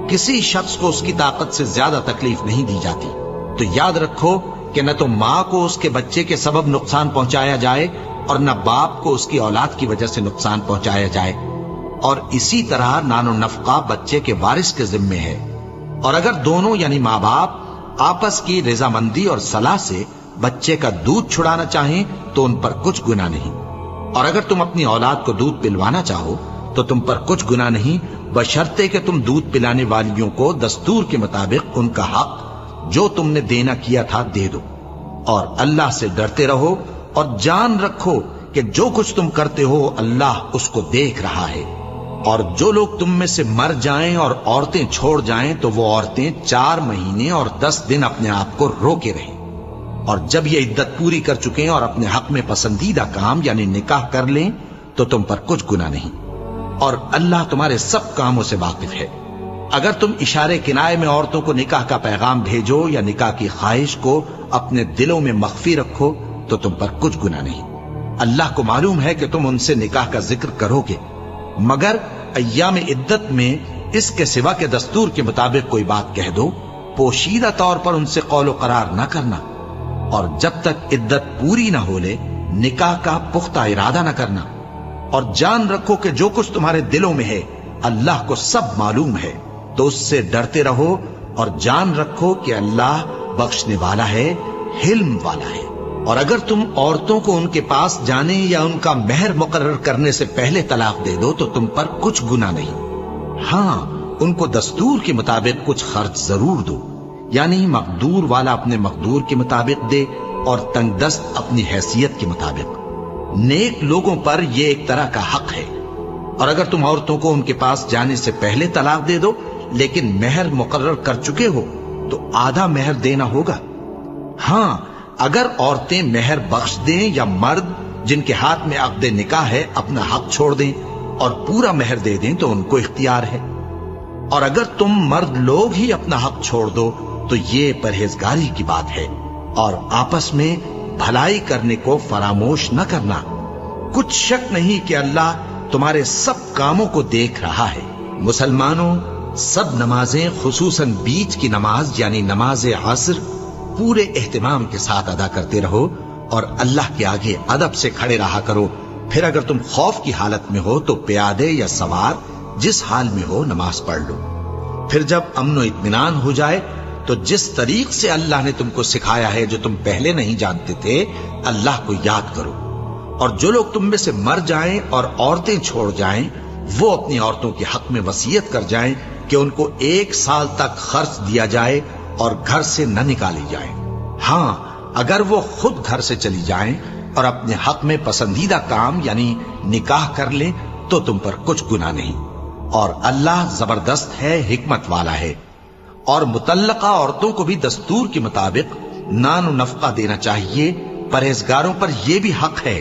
کسی شخص کو اس کی طاقت سے زیادہ تکلیف نہیں دی جاتی، تو یاد رکھو کہ نہ تو ماں کو اس کے بچے کے سبب نقصان پہنچایا جائے اور نہ باپ کو اس کی اولاد کی وجہ سے نقصان پہنچایا جائے، اور اسی طرح نان و نفقہ بچے کے وارث کے ذمے ہے۔ اور اگر دونوں یعنی ماں باپ آپس کی رضامندی اور صلاح سے بچے کا دودھ چھڑانا چاہیں تو ان پر کچھ گناہ نہیں، اور اگر تم اپنی اولاد کو دودھ پلوانا چاہو تو تم پر کچھ گناہ نہیں، بشرطے کہ تم دودھ پلانے والیوں کو دستور کے مطابق ان کا حق جو تم نے دینا کیا تھا دے دو۔ اور اللہ سے ڈرتے رہو اور جان رکھو کہ جو کچھ تم کرتے ہو اللہ اس کو دیکھ رہا ہے۔ اور جو لوگ تم میں سے مر جائیں اور عورتیں چھوڑ جائیں تو وہ عورتیں 4 مہینے اور 10 دن اپنے آپ کو روکے رہیں، اور جب یہ عدت پوری کر چکیں اور اپنے حق میں پسندیدہ کام یعنی نکاح کر لیں تو تم پر کچھ گناہ نہیں، اور اللہ تمہارے سب کاموں سے واقف ہے۔ اگر تم اشارے کنائے میں عورتوں کو نکاح کا پیغام بھیجو یا نکاح کی خواہش کو اپنے دلوں میں مخفی رکھو تو تم پر کچھ گناہ نہیں۔ اللہ کو معلوم ہے کہ تم ان سے نکاح کا ذکر کرو گے، مگر ایام عدت میں اس کے سوا کے دستور کے مطابق کوئی بات کہہ دو، پوشیدہ طور پر ان سے قول و قرار نہ کرنا، اور جب تک عدت پوری نہ ہو لے نکاح کا پختہ ارادہ نہ کرنا۔ اور جان رکھو کہ جو کچھ تمہارے دلوں میں ہے اللہ کو سب معلوم ہے، تو اس سے ڈرتے رہو اور جان رکھو کہ اللہ بخشنے والا ہے، حلم والا ہے۔ اور اگر تم عورتوں کو ان کے پاس جانے یا ان کا مہر مقرر کرنے سے پہلے طلاق دے دو تو تم پر کچھ گناہ نہیں، ہاں ان کو دستور کے مطابق کچھ خرچ ضرور دو، یعنی مقدور والا اپنے مقدور کے مطابق دے اور تنگ دست اپنی حیثیت کے مطابق۔ نیک لوگوں پر یہ ایک طرح کا حق ہے۔ اور اگر تم عورتوں کو ان کے پاس جانے سے پہلے طلاق دے دو لیکن مہر مقرر کر چکے ہو تو آدھا مہر دینا ہوگا۔ ہاں اگر عورتیں مہر بخش دیں یا مرد جن کے ہاتھ میں عقد نکاح ہے اپنا حق چھوڑ دیں اور پورا مہر دے دیں تو ان کو اختیار ہے۔ اور اگر تم مرد لوگ ہی اپنا حق چھوڑ دو تو یہ پرہیزگاری کی بات ہے، اور آپس میں بھلائی کرنے کو فراموش نہ کرنا۔ کچھ شک نہیں کہ اللہ تمہارے سب کاموں کو دیکھ رہا ہے۔ مسلمانوں، سب نمازیں خصوصاً بیچ کی نماز یعنی نماز عصر پورے اہتمام کے ساتھ ادا کرتے رہو اور اللہ کے آگے ادب سے کھڑے رہا کرو۔ پھر اگر تم خوف کی حالت میں ہو تو پیادے یا سوار جس حال میں ہو نماز پڑھ لو۔ پھر جب امن و اطمینان ہو جائے تو جس طریق سے اللہ نے تم کو سکھایا ہے جو تم پہلے نہیں جانتے تھے اللہ کو یاد کرو۔ اور جو لوگ تم میں سے مر جائیں اور عورتیں چھوڑ جائیں وہ اپنی عورتوں کے حق میں وصیت کر جائیں کہ ان کو 1 سال تک خرچ دیا جائے اور گھر سے نہ نکالی جائیں۔ ہاں اگر وہ خود گھر سے چلی جائیں اور اپنے حق میں پسندیدہ کام یعنی نکاح کر لیں تو تم پر کچھ گناہ نہیں، اور اللہ زبردست ہے، حکمت والا ہے۔ اور مطلقہ عورتوں کو بھی دستور کے مطابق نان و نفقہ دینا چاہیے، پرہیزگاروں پر یہ بھی حق ہے۔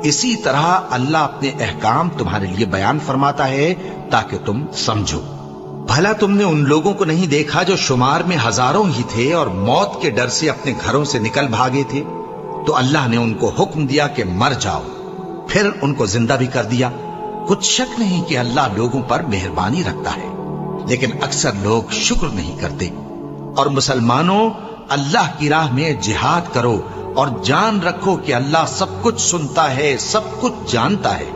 اسی طرح اللہ اپنے احکام تمہارے لیے بیان فرماتا ہے تاکہ تم سمجھو۔ بھلا تم نے ان لوگوں کو نہیں دیکھا جو شمار میں ہزاروں ہی تھے اور موت کے ڈر سے اپنے گھروں سے نکل بھاگے تھے؟ تو اللہ نے ان کو حکم دیا کہ مر جاؤ، پھر ان کو زندہ بھی کر دیا۔ کچھ شک نہیں کہ اللہ لوگوں پر مہربانی رکھتا ہے، لیکن اکثر لوگ شکر نہیں کرتے۔ اور مسلمانوں، اللہ کی راہ میں جہاد کرو اور جان رکھو کہ اللہ سب کچھ سنتا ہے، سب کچھ جانتا ہے۔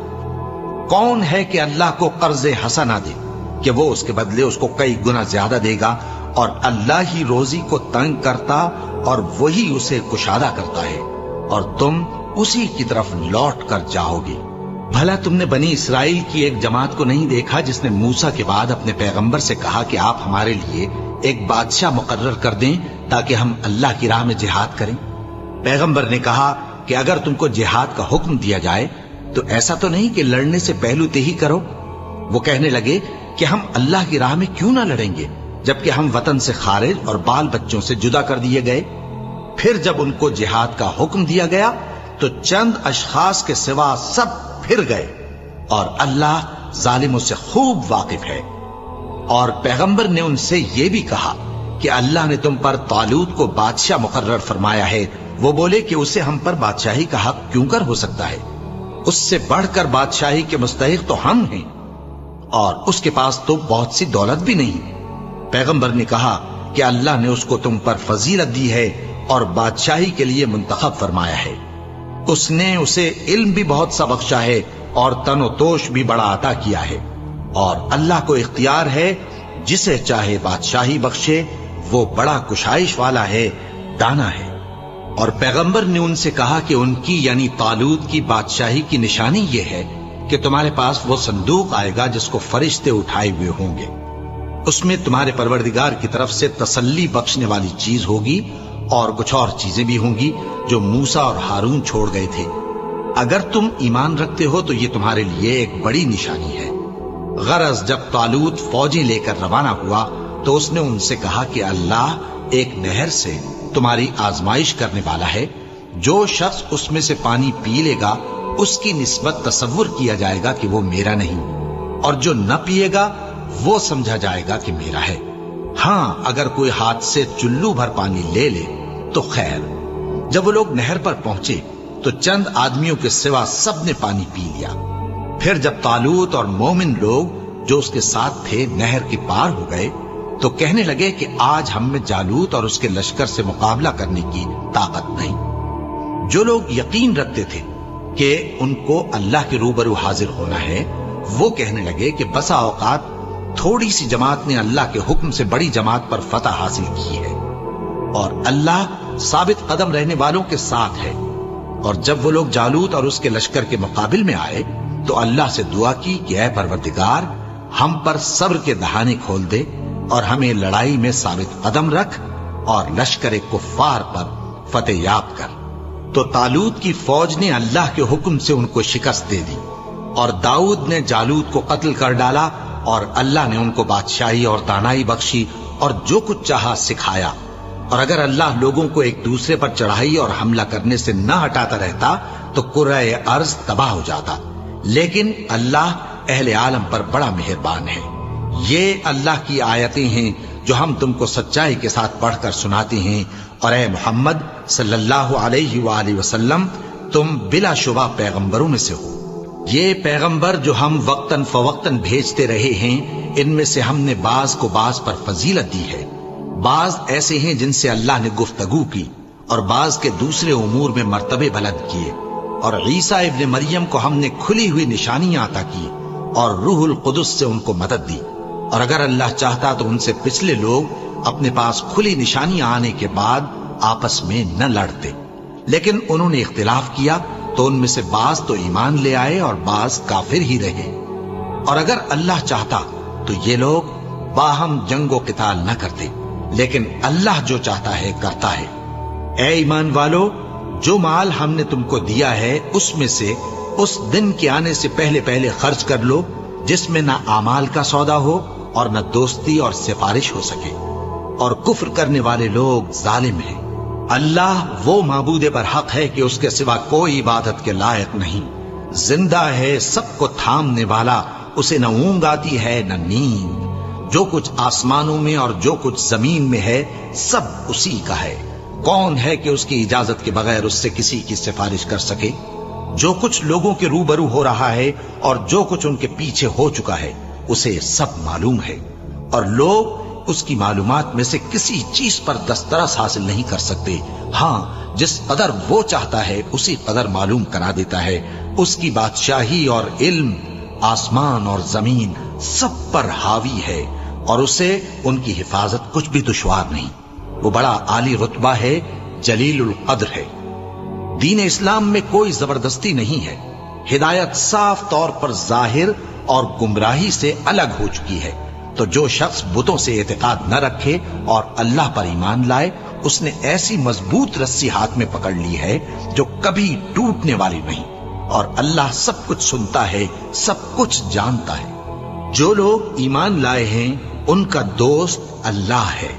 کون ہے کہ اللہ کو قرض حسنہ دے کہ وہ اس کے بدلے اس کو کئی گنا زیادہ دے گا، اور اللہ ہی روزی کو تنگ کرتا اور وہی اسے کشادہ کرتا ہے، اور تم اسی کی طرف لوٹ کر جاؤ گے۔ بھلا تم نے بنی اسرائیل کی ایک جماعت کو نہیں دیکھا جس نے موسیٰ کے بعد اپنے پیغمبر سے کہا کہ آپ ہمارے لیے ایک بادشاہ مقرر کر دیں تاکہ ہم اللہ کی راہ میں جہاد کریں؟ پیغمبر نے کہا کہ اگر تم کو جہاد کا حکم دیا جائے تو ایسا تو نہیں کہ لڑنے سے پہلو تہی کرو۔ وہ کہنے لگے کہ ہم اللہ کی راہ میں کیوں نہ لڑیں گے جبکہ ہم وطن سے خارج اور بال بچوں سے جدا کر دیے گئے۔ پھر جب ان کو جہاد کا حکم دیا گیا تو چند اشخاص کے سوا سب پھر گئے، اور اللہ ظالموں سے خوب واقف ہے۔ اور پیغمبر نے ان سے یہ بھی کہا کہ اللہ نے تم پر طالوت کو بادشاہ مقرر فرمایا ہے۔ وہ بولے کہ اسے ہم پر بادشاہی کا حق کیوں کر ہو سکتا ہے؟ اس سے بڑھ کر بادشاہی کے مستحق تو ہم ہیں، اور اس کے پاس تو بہت سی دولت بھی نہیں۔ پیغمبر نے کہا کہ اللہ نے اس کو تم پر فضیلت دی ہے اور بادشاہی کے لیے منتخب فرمایا ہے۔ اس نے اسے علم بھی بہت سا بخشا ہے اور تن و توش بھی بڑا عطا کیا ہے، اور اللہ کو اختیار ہے جسے چاہے بادشاہی بخشے، وہ بڑا کشائش والا ہے، دانا ہے۔ اور پیغمبر نے ان سے کہا کہ ان کی یعنی طالوت کی بادشاہی کی نشانی یہ ہے کہ تمہارے پاس وہ صندوق آئے گا جس کو فرشتے اٹھائے ہوئے ہوں گے۔ اس میں تمہارے پروردگار کی طرف سے تسلی بخشنے والی چیز ہوگی، اور کچھ اور چیزیں بھی ہوں گی جو موسیٰ اور ہارون چھوڑ گئے تھے۔ اگر تم ایمان رکھتے ہو تو یہ تمہارے لیے ایک بڑی نشانی ہے۔ غرض جب طالوت فوجیں لے کر روانہ ہوا تو اس نے ان سے کہا کہ اللہ ایک نہر سے تمہاری آزمائش کرنے والا ہے، جو شخص اس میں سے پانی پی لے گا اس کی نسبت تصور کیا جائے گا کہ وہ میرا نہیں، اور جو نہ پیے گا وہ سمجھا جائے گا کہ میرا ہے۔ ہاں اگر کوئی ہاتھ سے چلو بھر پانی لے لے تو خیر۔ جب وہ لوگ نہر پر پہنچے تو چند آدمیوں کے سوا سب نے پانی پی لیا۔ پھر جب طالوت اور مومن لوگ جو اس کے ساتھ تھے نہر کے پار ہو گئے تو کہنے لگے کہ آج ہم میں جالوت اور اس کے لشکر سے مقابلہ کرنے کی طاقت نہیں۔ جو لوگ یقین رکھتے تھے کہ ان کو اللہ کے روبرو حاضر ہونا ہے، وہ کہنے لگے کہ بسا اوقات تھوڑی سی جماعت نے اللہ کے حکم سے بڑی جماعت پر فتح حاصل کی ہے، اور اللہ ثابت قدم رہنے والوں کے ساتھ ہے۔ اور جب وہ لوگ جالوت اور اس کے لشکر کے مقابل میں آئے تو اللہ سے دعا کی کہ اے پروردگار، ہم پر صبر کے دہانے کھول دے اور ہمیں لڑائی میں ثابت قدم رکھ اور لشکر کفار پر فتح یاب کر۔ تو طالوت کی فوج نے اللہ کے حکم سے ان کو شکست دے دی، اور داؤد نے جالوت کو قتل کر ڈالا، اور اللہ نے ان کو بادشاہی اور دانائی بخشی اور جو کچھ چاہا سکھایا۔ اور اگر اللہ لوگوں کو ایک دوسرے پر چڑھائی اور حملہ کرنے سے نہ ہٹاتا رہتا تو کرۂ ارض تباہ ہو جاتا، لیکن اللہ اہل عالم پر بڑا مہربان ہے۔ یہ اللہ کی آیتیں ہیں جو ہم تم کو سچائی کے ساتھ پڑھ کر سناتے ہیں، اور اے محمد صلی اللہ علیہ وآلہ وسلم تم بلا شبہ پیغمبروں میں سے ہو۔ یہ پیغمبر جو ہم وقتاً فوقتاً بھیجتے رہے ہیں، ان میں سے ہم نے بعض کو بعض پر فضیلت دی ہے۔ بعض ایسے ہیں جن سے اللہ نے گفتگو کی، اور بعض کے دوسرے امور میں مرتبے بلند کیے۔ اور عیسیٰ ابن مریم کو ہم نے کھلی ہوئی نشانیاں عطا کی اور روح القدس سے ان کو مدد دی، اور اگر اللہ چاہتا تو ان سے پچھلے لوگ اپنے پاس کھلی نشانیاں آنے کے بعد آپس میں نہ لڑتے، لیکن انہوں نے اختلاف کیا تو ان میں سے بعض تو ایمان لے آئے اور بعض کافر ہی رہے۔ اور اگر اللہ چاہتا تو یہ لوگ باہم جنگ و قتال نہ کرتے، لیکن اللہ جو چاہتا ہے کرتا ہے۔ اے ایمان والو، جو مال ہم نے تم کو دیا ہے اس میں سے اس دن کے آنے سے پہلے پہلے خرچ کر لو جس میں نہ اعمال کا سودا ہو اور نہ دوستی اور سفارش ہو سکے، اور کفر کرنے والے لوگ ظالم ہیں۔ اللہ وہ معبود برحق ہے کہ اس کے سوا کوئی عبادت کے لائق نہیں، زندہ ہے، سب کو تھامنے والا، اسے نہ اونگ آتی ہے نہ نیند۔ جو کچھ آسمانوں میں اور جو کچھ زمین میں ہے سب اسی کا ہے۔ کون ہے کہ اس کی اجازت کے بغیر اس سے کسی کی سفارش کر سکے؟ جو کچھ لوگوں کے روبرو ہو رہا ہے اور جو کچھ ان کے پیچھے ہو چکا ہے اسے سب معلوم ہے، اور لوگ اس کی معلومات میں سے کسی چیز پر دسترس حاصل نہیں کر سکتے۔ ہاں جس قدر وہ چاہتا ہے اسی قدر معلوم کرا دیتا ہے۔ اس کی بادشاہی اور علم آسمان اور زمین سب پر حاوی ہے اور اسے ان کی حفاظت کچھ بھی دشوار نہیں. وہ بڑا عالی رتبہ ہے، جلیل القدر ہے. دین اسلام میں کوئی زبردستی نہیں ہے. ہدایت صاف طور پر ظاہر اور گمراہی سے الگ ہو چکی ہے. تو جو شخص بتوں سے اعتقاد نہ رکھے اور اللہ پر ایمان لائے، اس نے ایسی مضبوط رسی ہاتھ میں پکڑ لی ہے جو کبھی ٹوٹنے والی نہیں. اور اللہ سب کچھ سنتا ہے، سب کچھ جانتا ہے. جو لوگ ایمان لائے ہیں ان کا دوست اللہ ہے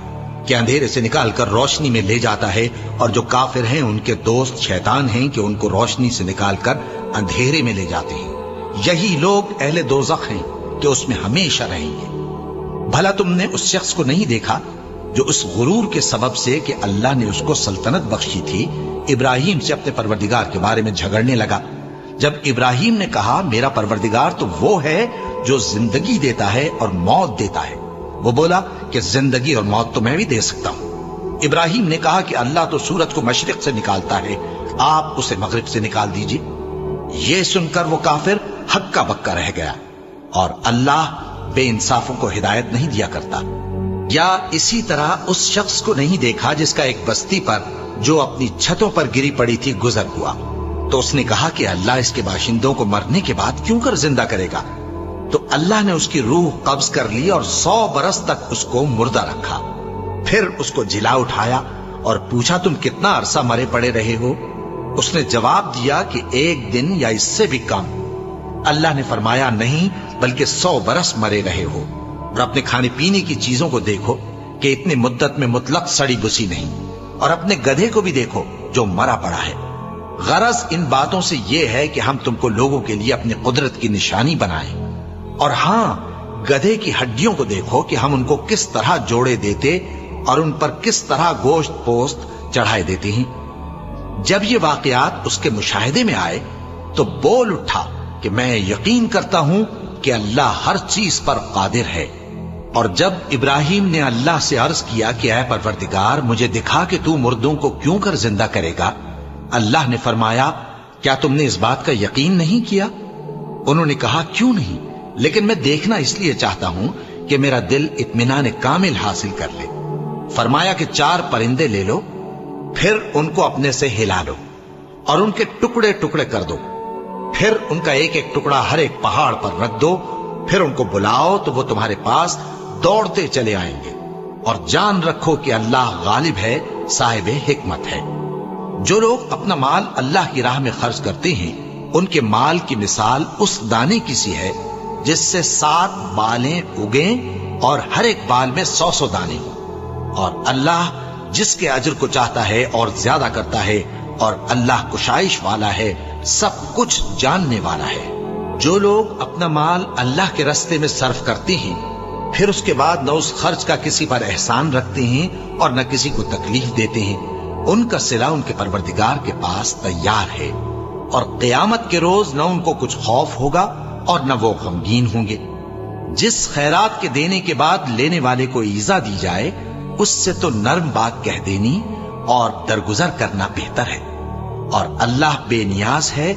کہ اندھیرے سے نکال کر روشنی میں لے جاتا ہے، اور جو کافر ہیں ان کے دوست شیطان ہیں کہ ان کو روشنی سے نکال کر اندھیرے میں لے جاتے ہیں. یہی لوگ اہل دوزخ ہیں کہ اس میں ہمیشہ رہیں گے. بھلا تم نے اس شخص کو نہیں دیکھا جو اس غرور کے سبب سے کہ اللہ نے اس کو سلطنت بخشی تھی، ابراہیم سے اپنے پروردگار کے بارے میں جھگڑنے لگا؟ جب ابراہیم نے کہا میرا پروردگار تو وہ ہے جو زندگی دیتا ہے اور موت دیتا ہے، وہ بولا کہ زندگی اور موت تو میں بھی دے سکتا ہوں. ابراہیم نے کہا کہ اللہ تو سورج کو مشرق سے نکالتا ہے، آپ اسے مغرب سے نکال دیجیے. یہ سن کر وہ کافر ہکا بکا رہ گیا. اور اللہ بے انصافوں کو ہدایت نہیں دیا کرتا. یا اسی طرح اس شخص کو نہیں دیکھا جس کا ایک بستی پر جو اپنی چھتوں پر گری پڑی تھی گزر ہوا، تو اس نے کہا کہ اللہ اس کے باشندوں کو مرنے کے بعد کیوں کر زندہ کرے گا؟ تو اللہ نے اس کی روح قبض کر لی اور 100 برس تک اس کو مردہ رکھا. پھر اس کو جلا اٹھایا اور پوچھا تم کتنا عرصہ مرے پڑے رہے ہو؟ اس نے جواب دیا کہ 1 دن یا اس سے بھی کم. اللہ نے فرمایا نہیں بلکہ 100 برس مرے رہے ہو. اور اپنے کھانے پینے کی چیزوں کو دیکھو کہ اتنی مدت میں مطلق سڑی بسی نہیں، اور اپنے گدھے کو بھی دیکھو جو مرا پڑا ہے. غرض ان باتوں سے یہ ہے کہ ہم تم کو لوگوں کے لیے اپنی قدرت کی نشانی بنائیں. اور ہاں، گدھے کی ہڈیوں کو دیکھو کہ ہم ان کو کس طرح جوڑے دیتے اور ان پر کس طرح گوشت پوست چڑھائے دیتے ہیں. جب یہ واقعات اس کے مشاہدے میں آئے تو بول اٹھا کہ میں یقین کرتا ہوں کہ اللہ ہر چیز پر قادر ہے. اور جب ابراہیم نے اللہ سے عرض کیا کہ اے پروردگار مجھے دکھا کہ تو مردوں کو کیوں کر زندہ کرے گا، اللہ نے فرمایا کیا تم نے اس بات کا یقین نہیں کیا؟ انہوں نے کہا کیوں نہیں، لیکن میں دیکھنا اس لیے چاہتا ہوں کہ میرا دل اطمینان کامل حاصل کر لے. فرمایا کہ 4 پرندے لے لو، پھر ان کو اپنے سے ہلا لو اور ان کے ٹکڑے ٹکڑے کر دو. پھر ان کا ایک ایک ٹکڑا ہر ایک پہاڑ پر رکھ دو. پھر ان کو بلاؤ تو وہ تمہارے پاس دوڑتے چلے آئیں گے. اور جان رکھو کہ اللہ غالب ہے، صاحب حکمت ہے. جو لوگ اپنا مال اللہ کی راہ میں خرچ کرتے ہیں ان کے مال کی مثال اس دانے کی سی ہے جس سے 7 بالیں اگیں اور ہر ایک بال میں 100 دانے ہوں. اور اللہ جس کے اجر کو چاہتا ہے اور زیادہ کرتا ہے، اور اللہ کشائش والا ہے، سب کچھ جاننے والا ہے. جو لوگ اپنا مال اللہ کے راستے میں صرف کرتے ہیں پھر اس کے بعد نہ اس خرچ کا کسی پر احسان رکھتے ہیں اور نہ کسی کو تکلیف دیتے ہیں، ان کا صلہ ان کے پروردگار کے پاس تیار ہے. اور قیامت کے روز نہ ان کو کچھ خوف ہوگا اور نہ وہ غمگین ہوں گے. جس خیرات کے دینے کے بعد لینے والے کو ایذا دی جائے اس سے تو نرم بات کہہ دینی اور درگزر کرنا بہتر ہے. اور اللہ بے نیاز ہے،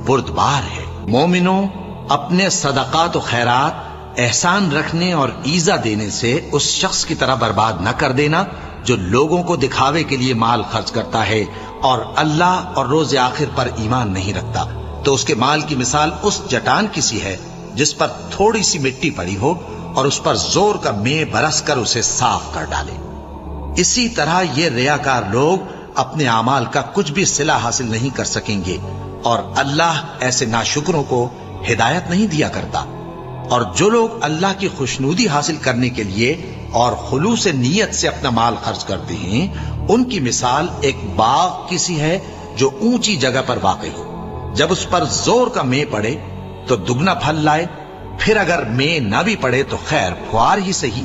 بردبار ہے. مومنوں، اپنے صدقات و خیرات احسان رکھنے اور ایذا دینے سے اس شخص کی طرح برباد نہ کر دینا جو لوگوں کو دکھاوے کے لیے مال خرچ کرتا ہے اور اللہ اور روز آخر پر ایمان نہیں رکھتا. تو اس کے مال کی مثال اس چٹان کی سی ہے جس پر تھوڑی سی مٹی پڑی ہو اور اس پر زور کا مے برس کر اسے صاف کر ڈالے. اسی طرح یہ ریاکار لوگ اپنے اعمال کا کچھ بھی صلہ حاصل نہیں کر سکیں گے، اور اللہ ایسے ناشکروں کو ہدایت نہیں دیا کرتا. اور جو لوگ اللہ کی خوشنودی حاصل کرنے کے لیے اور خلوص نیت سے اپنا مال خرچ کرتے ہیں ان کی مثال ایک باغ کی سی ہے جو اونچی جگہ پر واقع ہو. جب اس پر زور کا مے پڑے تو دگنا پھل لائے، پھر اگر مے نہ بھی پڑے تو خیر پھوار ہی صحیح.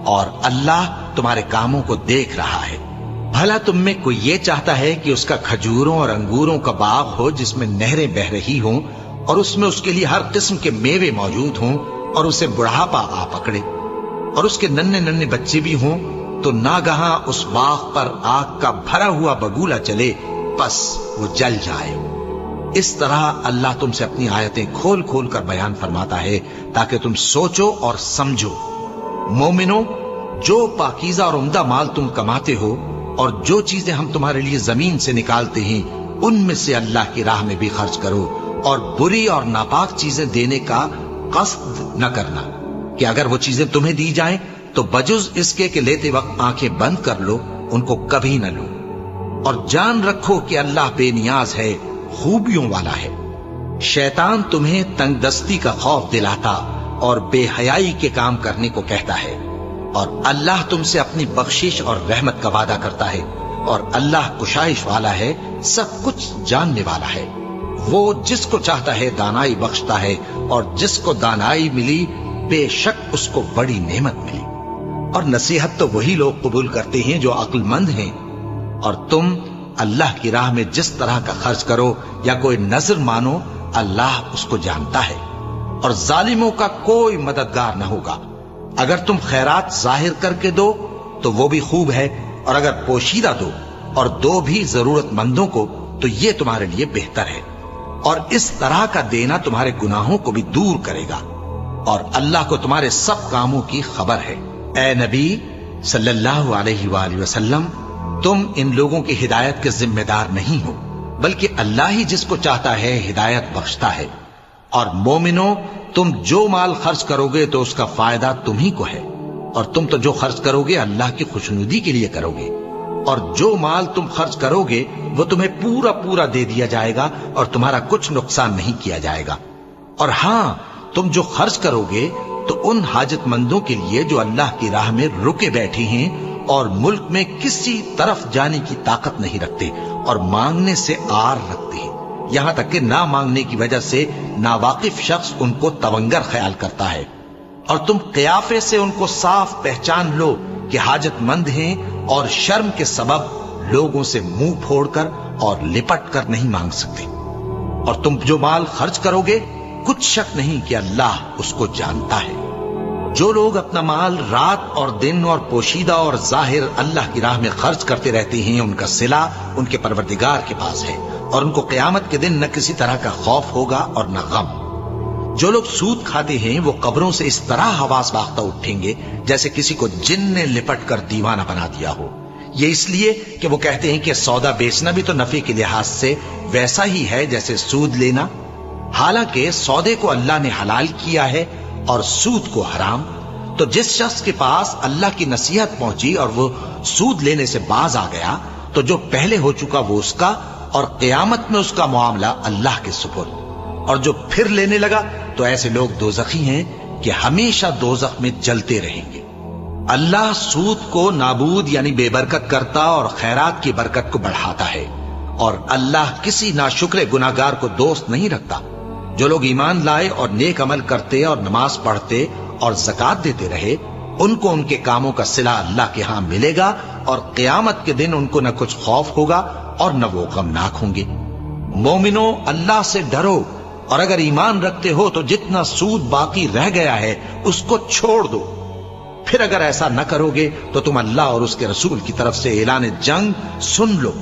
اور اللہ تمہارے کاموں کو دیکھ رہا ہے. بھلا تم میں کوئی یہ چاہتا ہے کہ اس کا کھجوروں اور انگوروں کا باغ ہو جس میں نہریں بہ رہی ہوں اور اس میں اس کے لیے ہر قسم کے میوے موجود ہوں اور اسے بڑھاپا آ پکڑے اور اس کے ننھے ننھے بچے بھی ہوں تو ناگہاں اس باغ پر آگ کا بھرا ہوا بگولا چلے، پس وہ جل جائے. اس طرح اللہ تم سے اپنی آیتیں کھول کھول کر بیان فرماتا ہے تاکہ تم سوچو اور سمجھو۔ مومنو، جو پاکیزہ اور عمدہ مال تم کماتے ہو اور جو چیزیں ہم تمہارے لیے زمین سے نکالتے ہیں ان میں سے اللہ کی راہ میں بھی خرچ کرو، اور بری اور ناپاک چیزیں دینے کا قصد نہ کرنا کہ اگر وہ چیزیں تمہیں دی جائیں تو بجز اس کے کہ لیتے وقت آنکھیں بند کر لو، ان کو کبھی نہ لو۔ اور جان رکھو کہ اللہ بے نیاز ہے، خوبیوں والا ہے۔ شیطان تمہیں تنگ دستی کا خوف دلاتا اور بے حیائی کے کام کرنے کو کہتا ہے، اور اللہ تم سے اپنی بخشش اور رحمت کا وعدہ کرتا ہے، اور اللہ کشائش والا ہے، سب کچھ جاننے والا ہے۔ وہ جس کو چاہتا ہے دانائی بخشتا ہے، اور جس کو دانائی ملی بے شک اس کو بڑی نعمت ملی۔ اور نصیحت تو وہی لوگ قبول کرتے ہیں جو عقل مند ہیں۔ اور تم اللہ کی راہ میں جس طرح کا خرچ کرو یا کوئی نذر مانو، اللہ اس کو جانتا ہے، اور ظالموں کا کوئی مددگار نہ ہوگا۔ اگر تم خیرات ظاہر کر کے دو تو وہ بھی خوب ہے، اور اگر پوشیدہ دو اور دو بھی ضرورت مندوں کو تو یہ تمہارے لیے بہتر ہے، اور اس طرح کا دینا تمہارے گناہوں کو بھی دور کرے گا، اور اللہ کو تمہارے سب کاموں کی خبر ہے۔ اے نبی صلی اللہ علیہ وآلہ وسلم، تم ان لوگوں کی ہدایت کے ذمہ دار نہیں ہو، بلکہ اللہ ہی جس کو چاہتا ہے ہدایت بخشتا ہے۔ اور مومنو، تم جو مال خرچ کرو گے تو اس کا فائدہ تم ہی کو ہے، اور تم تو جو خرچ کرو گے اللہ کی خوشنودی کے لیے کرو گے، اور جو مال تم خرچ کرو گے وہ تمہیں پورا پورا دے دیا جائے گا، اور تمہارا کچھ نقصان نہیں کیا جائے گا۔ اور ہاں، تم جو خرچ کرو گے تو ان حاجت مندوں کے لیے جو اللہ کی راہ میں رکے بیٹھے ہیں اور ملک میں کسی طرف جانے کی طاقت نہیں رکھتے اور مانگنے سے آر رکھتے ہیں، یہاں تک کہ نہ مانگنے کی وجہ سے ناواقف شخص ان کو تونگر خیال کرتا ہے، اور تم قیافے سے ان کو صاف پہچان لو کہ حاجت مند ہیں، اور شرم کے سبب لوگوں سے منہ پھوڑ کر اور لپٹ کر نہیں مانگ سکتے۔ اور تم جو مال خرچ کرو گے کچھ شک نہیں کہ اللہ اس کو جانتا ہے۔ جو لوگ اپنا مال رات اور دن اور پوشیدہ اور ظاہر اللہ کی راہ میں خرچ کرتے رہتے ہیں، ان کا صلہ ان کے پروردگار کے پاس ہے، اور ان کو قیامت کے دن نہ کسی طرح کا خوف ہوگا اور نہ غم۔ جو لوگ سود کھاتے ہیں وہ قبروں سے اس طرح حواس باختہ اٹھیں گے جیسے کسی کو جن نے لپٹ کر دیوانہ بنا دیا ہو، یہ اس لیے کہ وہ کہتے ہیں کہ سودا بیچنا بھی تو نفع کے لحاظ سے ویسا ہی ہے جیسے سود لینا، حالانکہ سودے کو اللہ نے حلال کیا ہے اور سود کو حرام۔ تو جس شخص کے پاس اللہ کی نصیحت پہنچی اور وہ سود لینے سے باز آ گیا تو جو پہلے ہو چکا وہ اس کا، اور قیامت میں اس کا معاملہ اللہ کے سپرد۔ اور جو پھر لینے لگا تو ایسے لوگ دوزخی ہیں کہ ہمیشہ دوزخ میں جلتے رہیں گے۔ اللہ سود کو نابود یعنی بے برکت کرتا اور خیرات کی برکت کو بڑھاتا ہے، اور اللہ کسی ناشکر گناہگار کو دوست نہیں رکھتا۔ جو لوگ ایمان لائے اور نیک عمل کرتے اور نماز پڑھتے اور زکات دیتے رہے، ان کو ان کے کاموں کا صلہ اللہ کے ہاں ملے گا، اور قیامت کے دن ان کو نہ کچھ خوف ہوگا اور نہ وہ غمناک ہوں گے۔ مومنو، اللہ سے ڈرو، اور اگر ایمان رکھتے ہو تو جتنا سود باقی رہ گیا ہے اس کو چھوڑ دو۔ پھر اگر ایسا نہ کرو گے تو تم اللہ اور اس کے رسول کی طرف سے اعلان جنگ سن لو،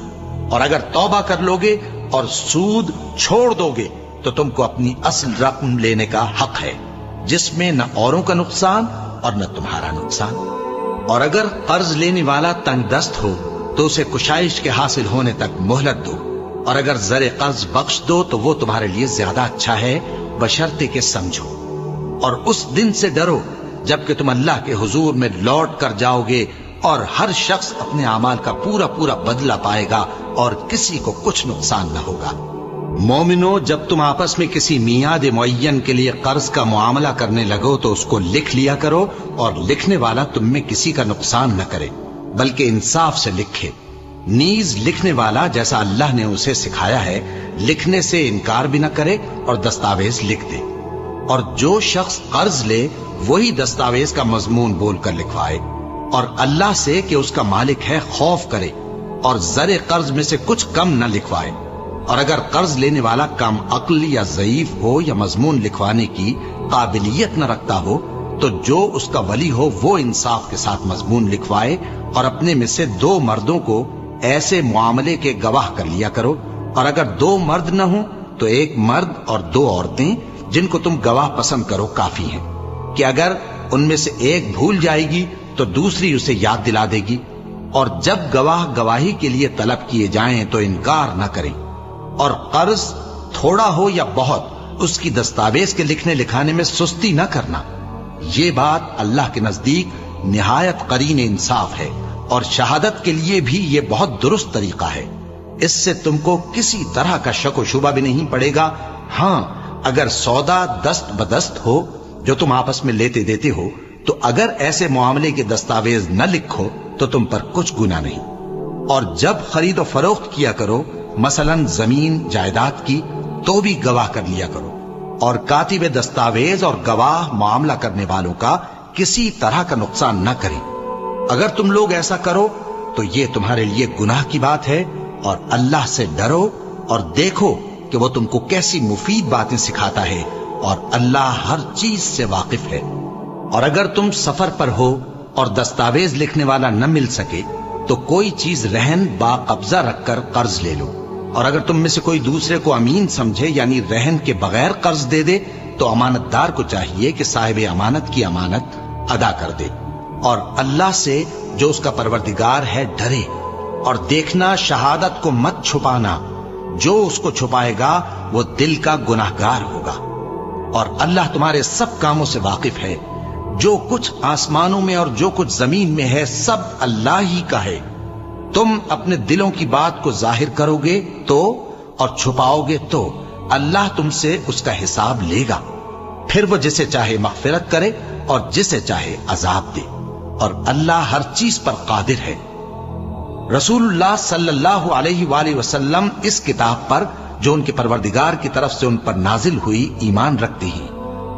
اور اگر توبہ کر لو گے اور سود چھوڑ دو گے تو تم کو اپنی اصل رقم لینے کا حق ہے، جس میں نہ اوروں کا نقصان اور نہ تمہارا نقصان۔ اور اگر قرض لینے والا تنگ دست ہو تو اسے کشائش کے حاصل ہونے تک مہلت دو، اور اگر زر قرض بخش دو تو وہ تمہارے لیے زیادہ اچھا ہے، بشرطے کہ سمجھو۔ اور اس دن سے ڈرو جبکہ تم اللہ کے حضور میں لوٹ کر جاؤ گے، اور ہر شخص اپنے اعمال کا پورا پورا بدلہ پائے گا، اور کسی کو کچھ نقصان نہ ہوگا۔ مومنو، جب تم آپس میں کسی میعاد معین کے لیے قرض کا معاملہ کرنے لگو تو اس کو لکھ لیا کرو، اور لکھنے والا تم میں کسی کا نقصان نہ کرے بلکہ انصاف سے لکھے۔ نیز لکھنے والا جیسا اللہ نے اسے سکھایا ہے لکھنے سے انکار بھی نہ کرے اور دستاویز لکھ دے، اور جو شخص قرض لے وہی دستاویز کا مضمون بول کر لکھوائے، اور اللہ سے کہ اس کا مالک ہے خوف کرے، اور زر قرض میں سے کچھ کم نہ لکھوائے۔ اور اگر قرض لینے والا کم عقل یا ضعیف ہو یا مضمون لکھوانے کی قابلیت نہ رکھتا ہو تو جو اس کا ولی ہو وہ انصاف کے ساتھ مضمون لکھوائے، اور اپنے میں سے 2 مردوں کو ایسے معاملے کے گواہ کر لیا کرو، اور اگر 2 مرد نہ ہوں تو ایک مرد اور 2 عورتیں جن کو تم گواہ پسند کرو کافی ہیں، کہ اگر ان میں سے ایک بھول جائے گی تو دوسری اسے یاد دلا دے گی، اور جب گواہ گواہی کے لیے طلب کیے جائیں تو انکار نہ کریں، اور قرض تھوڑا ہو یا بہت اس کی دستاویز کے لکھنے لکھانے میں سستی نہ کرنا۔ یہ بات اللہ کے نزدیک نہایت قرین انصاف ہے، اور شہادت کے لیے بھی یہ بہت درست طریقہ ہے۔ اس سے تم کو کسی طرح کا شک و شبہ بھی نہیں پڑے گا۔ ہاں، اگر سودا دست بدست ہو جو تم آپس میں لیتے دیتے ہو، تو اگر ایسے معاملے کے دستاویز نہ لکھو تو تم پر کچھ گناہ نہیں۔ اور جب خرید و فروخت کیا کرو، مثلا زمین جائیداد کی، تو بھی گواہ کر لیا کرو، اور کاتب دستاویز اور گواہ معاملہ کرنے والوں کا کسی طرح کا نقصان نہ کریں۔ اگر تم لوگ ایسا کرو تو یہ تمہارے لیے گناہ کی بات ہے، اور اللہ سے ڈرو اور دیکھو کہ وہ تم کو کیسی مفید باتیں سکھاتا ہے، اور اللہ ہر چیز سے واقف ہے۔ اور اگر تم سفر پر ہو اور دستاویز لکھنے والا نہ مل سکے تو کوئی چیز رہن با قبضہ رکھ کر قرض لے لو، اور اگر تم میں سے کوئی دوسرے کو امین سمجھے یعنی رہن کے بغیر قرض دے دے تو امانت دار کو چاہیے کہ صاحب امانت کی امانت ادا کر دے، اور اللہ سے جو اس کا پروردگار ہے ڈرے، اور دیکھنا شہادت کو مت چھپانا، جو اس کو چھپائے گا وہ دل کا گناہگار ہوگا، اور اللہ تمہارے سب کاموں سے واقف ہے۔ جو کچھ آسمانوں میں اور جو کچھ زمین میں ہے سب اللہ ہی کا ہے۔ تم اپنے دلوں کی بات کو ظاہر کرو گے تو اور چھپاؤ گے تو اللہ تم سے اس کا حساب لے گا، پھر وہ جسے چاہے مغفرت کرے اور جسے چاہے عذاب دے، اور اللہ ہر چیز پر قادر ہے۔ رسول اللہ صلی اللہ علیہ وآلہ وسلم اس کتاب پر جو ان کے پروردگار کی طرف سے ان پر نازل ہوئی ایمان رکھتے ہیں،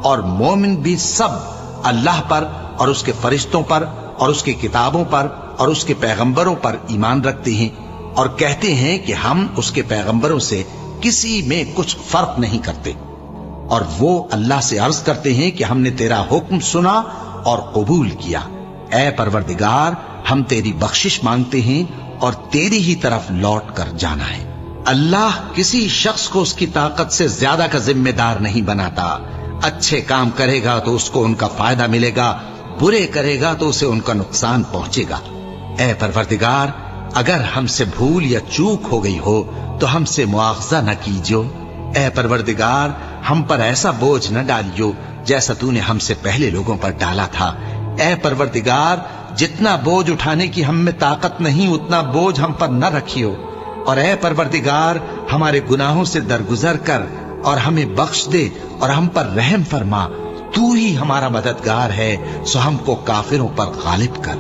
اور مومن بھی سب اللہ پر اور اس کے فرشتوں پر اور اس کی کتابوں پر اور اس کے پیغمبروں پر ایمان رکھتے ہیں، اور کہتے ہیں کہ ہم اس کے پیغمبروں سے کسی میں کچھ فرق نہیں کرتے، اور وہ اللہ سے عرض کرتے ہیں کہ ہم نے تیرا حکم سنا اور قبول کیا۔ اے پروردگار، ہم تیری بخشش مانگتے ہیں اور تیری ہی طرف لوٹ کر جانا ہے۔ اللہ کسی شخص کو اس کی طاقت سے زیادہ کا ذمہ دار نہیں بناتا۔ اچھے کام کرے گا تو اس کو ان کا فائدہ ملے گا، برے کرے گا تو اسے ان کا نقصان پہنچے گا۔ اے پروردگار، اگر ہم سے بھول یا چوک ہو گئی ہو تو ہم سے مواخذہ نہ کیجو۔ اے پروردگار، ہم پر ایسا بوجھ نہ ڈالیو جیسا تو نے ہم سے پہلے لوگوں پر ڈالا تھا۔ اے پروردگار، جتنا بوجھ اٹھانے کی ہم میں طاقت نہیں اتنا بوجھ ہم پر نہ رکھیو، اور اے پروردگار ہمارے گناہوں سے درگزر کر اور ہمیں بخش دے اور ہم پر رحم فرما۔ تو ہی ہمارا مددگار ہے، سو ہم کو کافروں پر غالب کر۔